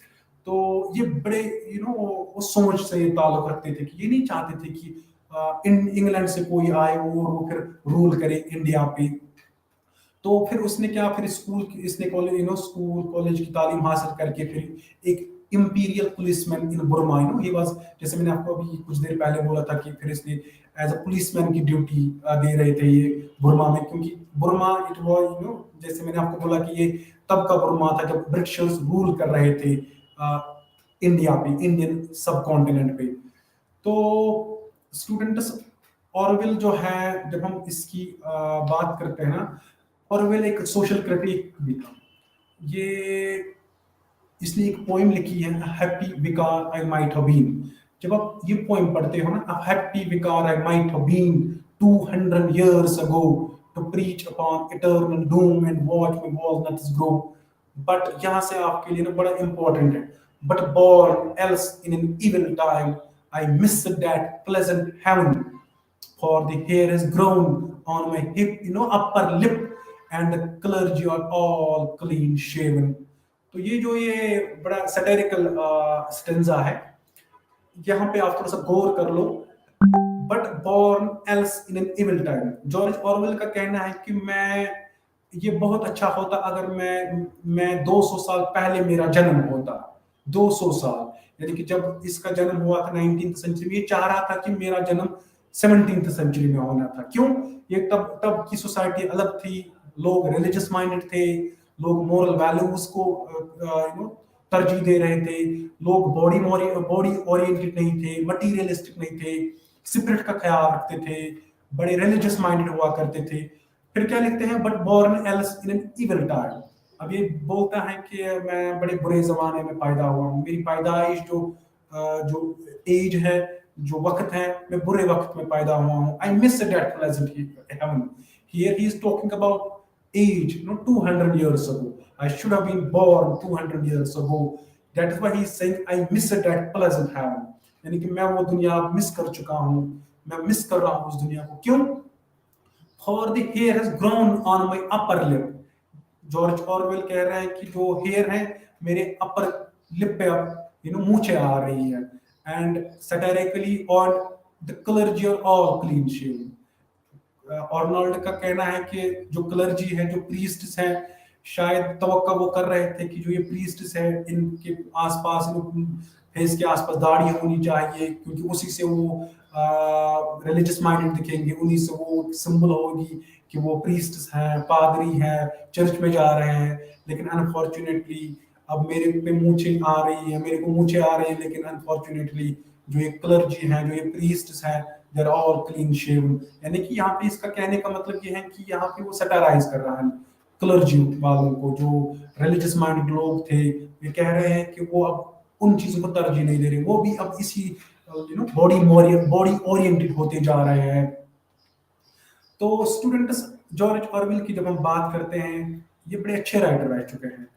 तो ये बड़े उस सोच से ताल्लुक रखते थे कि ये नहीं चाहते थे कि इंग्लैंड से कोई आए और वो फिर रूल करे इंडिया पे। तो फिर उसने क्या, फिर इसने कॉलेज स्कूल कॉलेज की तालीम हासिल करके फिर एक imperial policeman in Burma, he was, जैसे मैंने आपको अभी कुछ देर पहले बोला था कि फिर इसने एज अ पुलिसमैन की ड्यूटी दे रहे थे ये बुर्मा में, क्योंकि बुर्मा इट वाज जैसे मैंने आपको बोला कि ये तब का बुर्मा था जब ब्रिटिशर्स रूल कर रहे थे इंडिया पे, इंडियन सब कॉन्टिनेंट पे। तो स्टूडेंट्स, ऑरवेल जो है, जब हम इसकी बात करते हैं ना, ऑरवेल एक सोशल क्रिटिक भी था। ये इसने एक पोएम लिखी है, happy vicar I might have been. जब आप ये पोएम पढ़ते हो ना, happy vicar I might have been 200 years ago to preach upon eternal doom and watch my walnuts grow। But यहाँ से आपके लिए ना बड़ा इंपॉर्टेंट है, but born else in an evil time I missed that pleasant heaven, for the hair has grown on my hip, upper lip, and the clergy are all clean shaven। तो ये बड़ा सैटिरिकल स्टेंजा है, यहाँ पे आप थोड़ा सा गौर कर लो। But born else in an evil time, George Orwell का कहना है कि ये बहुत अच्छा होता अगर मैं 200 साल पहले मेरा जन्म होता। 200 साल, यानी कि जब इसका जन्म हुआ था 19th सेंचुरी में, ये चाह रहा था कि मेरा जन्म 17th सेंचुरी में होना था। क्यों? ये तब तब की सोसाइटी अलग थी, लोग रिलीजियस माइंडेड थे, लोग मोरल वैल्यूज को तरजीह दे रहे थे, लोग बॉडी ओरिएंटेड नहीं थे, मटीरियलिस्टिक नहीं थे, स्पिरिट का ख्याल रखते थे, बड़े रिलीजियस माइंडेड हुआ करते थे। फिर क्या लिखते हैं, but born else in an evil time. अब ये बोलता है कि मैं बड़े बुरे जमाने में पैदा हुआ हूँ, मेरी पैदाइश जो एज है, जो वक्त है, मैं बुरे वक्त में पैदा हुआ हूँ। I miss that pleasant haven. Here he is talking about age, 200 years ago. I should have been born 200 years ago. That is why he is saying, I miss that pleasant heaven. यानी कि मैं वो दुनिया miss कर चुका हूँ, मैं miss कर रहा हूँ उस दुनिया को। क्यों? For the hair has grown on my upper lip. George Orwell कह रहे हैं कि जो हेयर है मेरे अपर लिप पे अब मूछें आ रही है। एंड सैटिरिकली ऑन द क्लर्जी और ऑल क्लीन शेव। ऑर्नोल्ड का कहना है कि जो क्लर्जी है, जो प्रीस्ट्स हैं, शायद तवक्का वो कर रहे थे कि जो ये प्रीस्ट्स हैं इनके आसपास, फेस के आसपास दाढ़ी होनी चाहिए, क्योंकि उसी से वो रिलीजियस माइंडेड दिखेंगे, उन्हीं से वो सिंबल होगी कि वो प्रीस्ट्स हैं, पादरी हैं, चर्च में जा रहे हैं। लेकिन अनफॉर्चुनेटली अब मेरे पे मूछें आ रही है, मेरे को मूछें आ रही है, लेकिन अनफॉर्चुनेटली जो ये क्लर्जी हैं, जो ये प्रीस्ट्स हैं, they are all clean shaven. यानी कि यहाँ पे इसका कहने का मतलब ये है कि यहाँ पे वो सैटाराइज कर रहा है क्लर्जी वालों को, जो रिलीजियस माइंडेड लोग थे। ये कह रहे हैं कि वो अब उन चीजों को तरजीह नहीं दे रहे, वो भी अब इसी बॉडी ओरिएंटेड होते जा रहे हैं। तो स्टूडेंट्स, जॉर्ज ऑरवेल की जब हम बात करते हैं, ये बड़े अच्छे राइटर रह चुके हैं।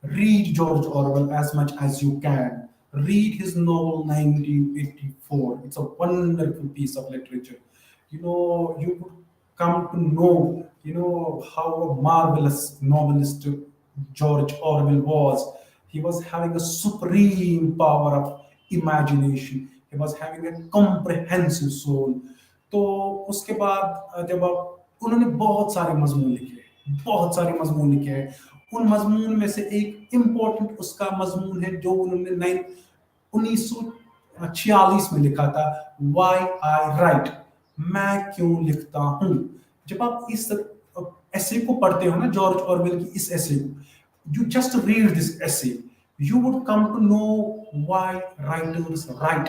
Read George Orwell as much as you can. Read his novel 1984. It's a wonderful piece of literature. You would come to know, how a marvelous novelist George Orwell was. He was having a supreme power of imagination. He was having a comprehensive soul. तो उसके बाद जब उन्होंने बहुत सारे मजमून लिखे, बहुत सारे मजमून लिखे हैं। उन मजमून में से एक इम्पोर्टेंट उसका मजमून है जो उन्होंने 1946 में लिखा था, वाई आई राइट, मैं क्यों लिखता हूं। जब आप इस ऐसे को पढ़ते हो ना, जॉर्ज ऑरवेल की इस ऐसे को, you just read this essay, you would come to know why writers write,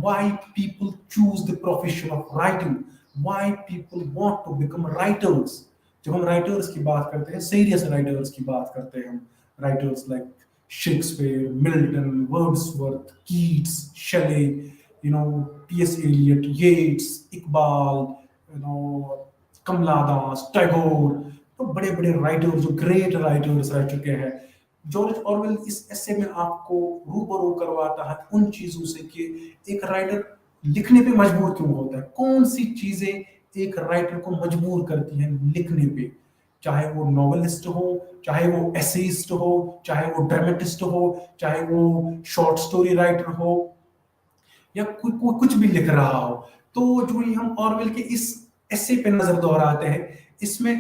why people choose the profession of writing, why people want to become writers. जब हम राइटर्स की बात करते हैं, सीरियस राइटर्स की बात करते हैं, हम writers like Shakespeare, Milton, Wordsworth, Keats, Shelley, T S. Eliot, Yeats, Iqbal, Kamala Das, Tagore, तो बड़े बड़े राइटर, जो ग्रेट राइटर्स रह चुके हैं। जॉर्ज ऑरवेल इस ऐसे में आपको रूबरू करवाता है उन चीजों से कि एक राइटर लिखने पे मजबूर क्यों होता है, कौन सी चीजें एक राइटर को मजबूर करती हैं लिखने पे। चाहे वो नॉवेलिस्ट हो, चाहे वो एसेइस्ट हो, चाहे वो ड्रामेटिस्ट हो, चाहे वो शॉर्ट स्टोरी राइटर हो, या कुछ भी लिख रहा हो। तो जो ही हम ऑरवेल के इस ऐसे पे नजर दोहराते हैं, इसमें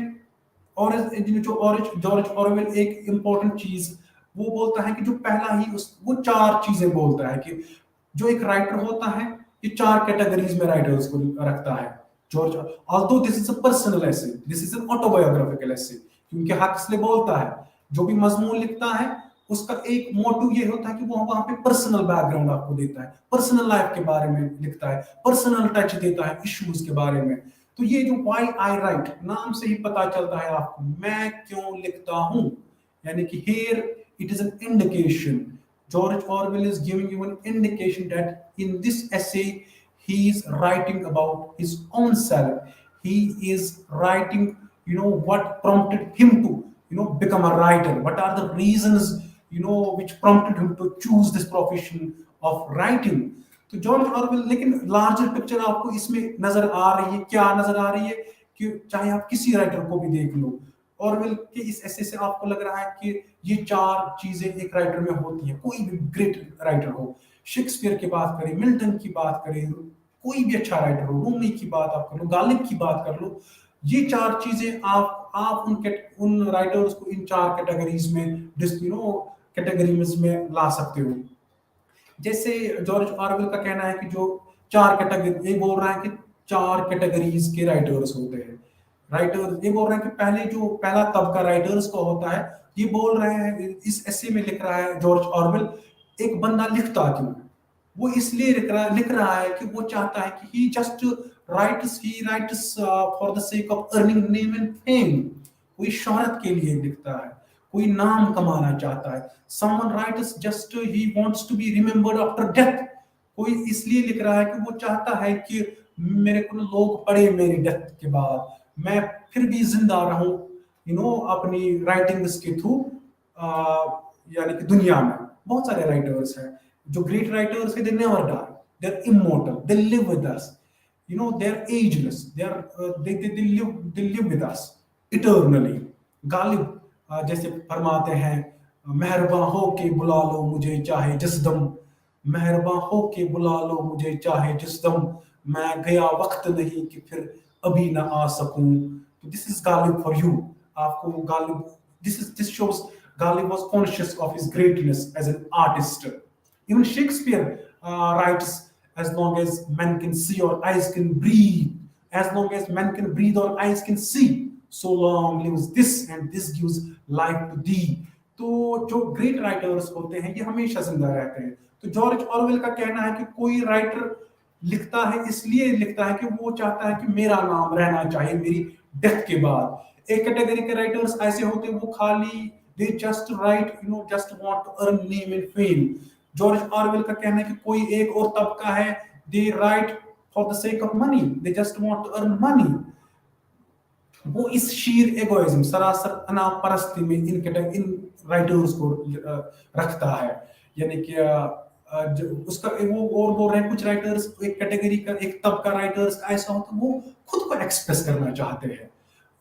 और जॉर्ज ऑरवेल एक इंपॉर्टेंट चीज वो बोलता है कि जो पहला ही वो चार चीजें बोलता है कि जो एक राइटर होता है, ये चार कैटेगरीज में राइटर्स को रखता है George. Although this is a personal essay, this is an autobiographical essay, क्योंकि हक्सले बोलता है जो भी मजमून लिखता है उसका एक मोटिव ये होता है कि वो वहां पे पर्सनल बैकग्राउंड आपको देता है, पर्सनल लाइफ के बारे में लिखता है, पर्सनल टच देता है इश्यूज के बारे में। तो ये जो व्हाई आई राइट नाम से ही पता चलता है आपको, मैं क्यों लिखता हूं। यानी कि here it is an indication, George Orwell is giving you an indication that in this essay he is writing about his own self. He is writing, what prompted him to, become a writer. What are the reasons, which prompted him to choose this profession of writing. तो George Orwell, लेकिन larger picture आपको इसमें नजर आ रही है। क्या नजर आ रही है कि चाहे आप किसी राइटर को भी देख लो, ऑरवेल के इस ऐसे से आपको लग रहा है कि ये चार चीजें एक राइटर में होती हैं। कोई भी ग्रेट राइटर हो, शेक्सपियर की बात करें, मिल्टन की बात करें, कोई भी अच्छा राइटर हो, रूमी की बात आप कर लो, गालिब की बात कर लो, ये चार चीजें आप उन राइटर्स को इन चार कैटेगरीज में कैटेगरीज में ला सकते हो। जैसे जॉर्ज ऑरवेल का कहना है कि जो चार कैटेगरी, ये बोल रहा है कि 4 कैटेगरीज के राइटर्स होते हैं। राइटर्स ये बोल रहे हैं कि पहले जो पहला तबका राइटर्स का होता है, ये बोल रहे हैं, इस एसे में लिख रहा है जॉर्ज ऑरवेल, एक बंदा लिखता क्यों है? वो इसलिए लिख रहा है कि वो चाहता है कि ही rights for the sake of earning name and fame. कोई शोहरत के लिए लिखता है, कोई नाम कमाना चाहता है। Someone writes just he wants to be remembered after death. कोई इसलिए लिख रहा है कि वो चाहता है कि मेरे को लोग पढ़े मेरी डेथ के बाद, मैं फिर भी जिंदा रहूं, अपनी राइटिंग्स के थ्रू, यानी कि दुनिया में बहुत सारे राइटर्स हैं जो ग्रेट राइटर्स हैं, they never die, they are immortal, they live with us, they are ageless, they live with us eternally. Ghalib जैसे फरमाते हैं, मेहरबान हो के बुला लो मुझे चाहे जिस दम, मेहरबान हो के बुला लो मुझे चाहे जिस दम, मैं गया वक्त नहीं कि फिर अभी ना आ सकूं। तो this is Ghalib for you. आपको Ghalib, this shows Ghalib was conscious of his greatness as an artist. Even Shakespeare writes, as long as men can see or eyes can breathe, as long as men can breathe or eyes can see, so long lives this and this gives life to thee. तो जो great writers होते हैं ये हमेशा जिंदा रहते हैं। तो जॉर्ज ऑरवेल का कहना है कि कोई राइटर लिखता है इसलिए लिखता है कि वो चाहता है कि मेरा नाम रहना चाहिए मेरी डेथ के बाद। एक कैटेगरी के राइटर्स ऐसे होते हैं, वो खाली they just write, just want to earn name and fame. George Orwell का कहना है कि कोई एक और तबका है, they write for the sake of money, they just want to earn money. वो इस शीर एगोइज्म, सरासर अनापरस्ती में इन राइटर्स को रखता है। यानी कि उसका वो और बोल रहे हैं, कुछ राइटर्स एक कैटेगरी का, एक तबका राइटर्स ऐसा होता है वो खुद को एक्सप्रेस करना चाहते हैं,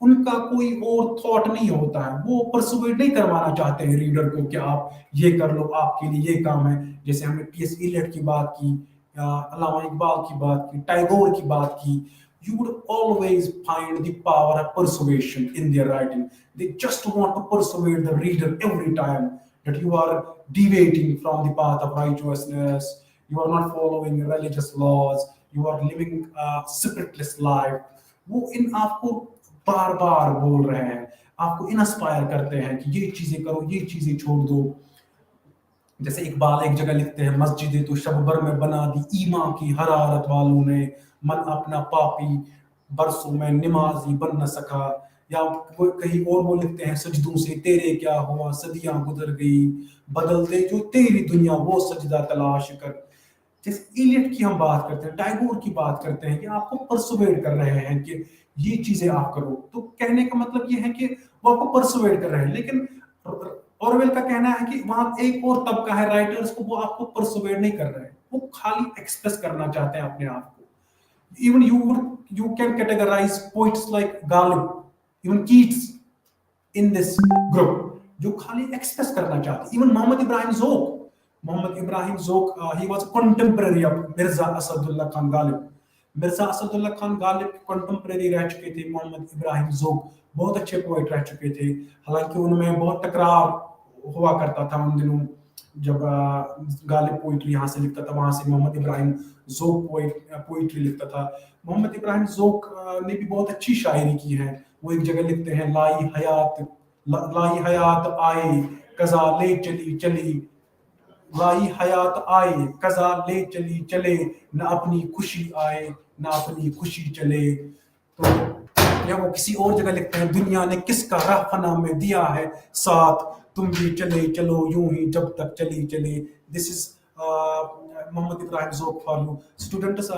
उनका कोई और थॉट नहीं होता है, वो परसुएड नहीं करवाना चाहते हैं रीडर को कि आप ये कर लो, आपके लिए ये काम है। जैसे हमने टी.एस. इलियट की बात की, अल्लामा इकबाल की बात की, टैगोर की बात की, you would always find the power of persuasion in their writing. They just want to persuade the reader every time that you are deviating from the path of righteousness, you are not following religious laws, you are living a spiritless life. वो इन आपको बार बार बोल रहे हैं, आपको inspire करते हैं कि ये चीजें करो, ये चीजें छोड़ दो। जैसे इकबाल एक जगह लिखते हैं, मस्जिदें तो शब भर में बना दी ईमान की हरारत वालों ने, मन अपना पापी बरसों में नमाजी बन न सका। या कहीं और वो लिखते हैं, सजदों से तेरे क्या हुआ, सदियां गुजर गई, बदल दे जो तेरी दुनिया वो सजदा तलाश कर। जैसे इलियट की हम बात करते हैं, टैगोर की बात करते हैं, कि आपको परसुएड कर रहे हैं कि ये चीजें आप करो। तो कहने का मतलब ये है कि वो आपको परसुएड कर रहे हैं। लेकिन ऑरवेल का कहना है कि वहां एक और तबका है राइटर्स को, वो आपको परसुएड नहीं कर रहे हैं, वो खाली एक्सप्रेस करना चाहते हैं अपने आप को। Even you can categorize poets like Ghalib, even Keats in this group, जो खाली एक्सप्रेस करना चाहते हैं। Even Mohammad Ibrahim Zauq, he was a contemporary of Mirza Asadullah Khan Ghalib. Mirza Asadullah Khan Ghalib contemporary रह चुके थे मोहम्मद इब्राहिम ज़ोक, बहुत अच्छे पोइट रह चुके थे। हालांकि उनमें बहुत टकरार हुआ करता था उन दिनों, जब गालिब पोइट्री यहाँ से लिखता था, वहां से मोहम्मद इब्राहिम ज़ोक पोइट्री लिखता था। मोहम्मद इब्राहिम ज़ोक ने भी बहुत अच्छी शायरी की है। वो एक जगह लिखते हैं, लाई हयात आए कज़ा ले चली चली, लाई हयात आए कज़ा ले चली चले, न अपनी खुशी आए न अपनी खुशी चले। तो या वो किसी और जगह लिखते हैं, दुनिया ने किसका राह फना में दिया है साथ, तुम भी चले चलो यूं ही जब तक चली चले। This is Mohammad Ibrahim Zauq for you students.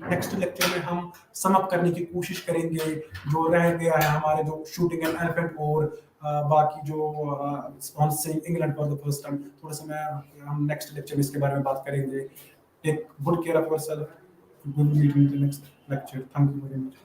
Next lecture में हम सम अप करने की कोशिश करेंगे जो रह गया है हमारे, जो शूटिंग एन एलिफेंट और बाकी जो on saying England for the first time. थोड़ा सा हम नेक्स्ट लेक्चर में इसके बारे में बात करेंगे। Take good care of yourself, will meet in the next lecture. Thank you very much.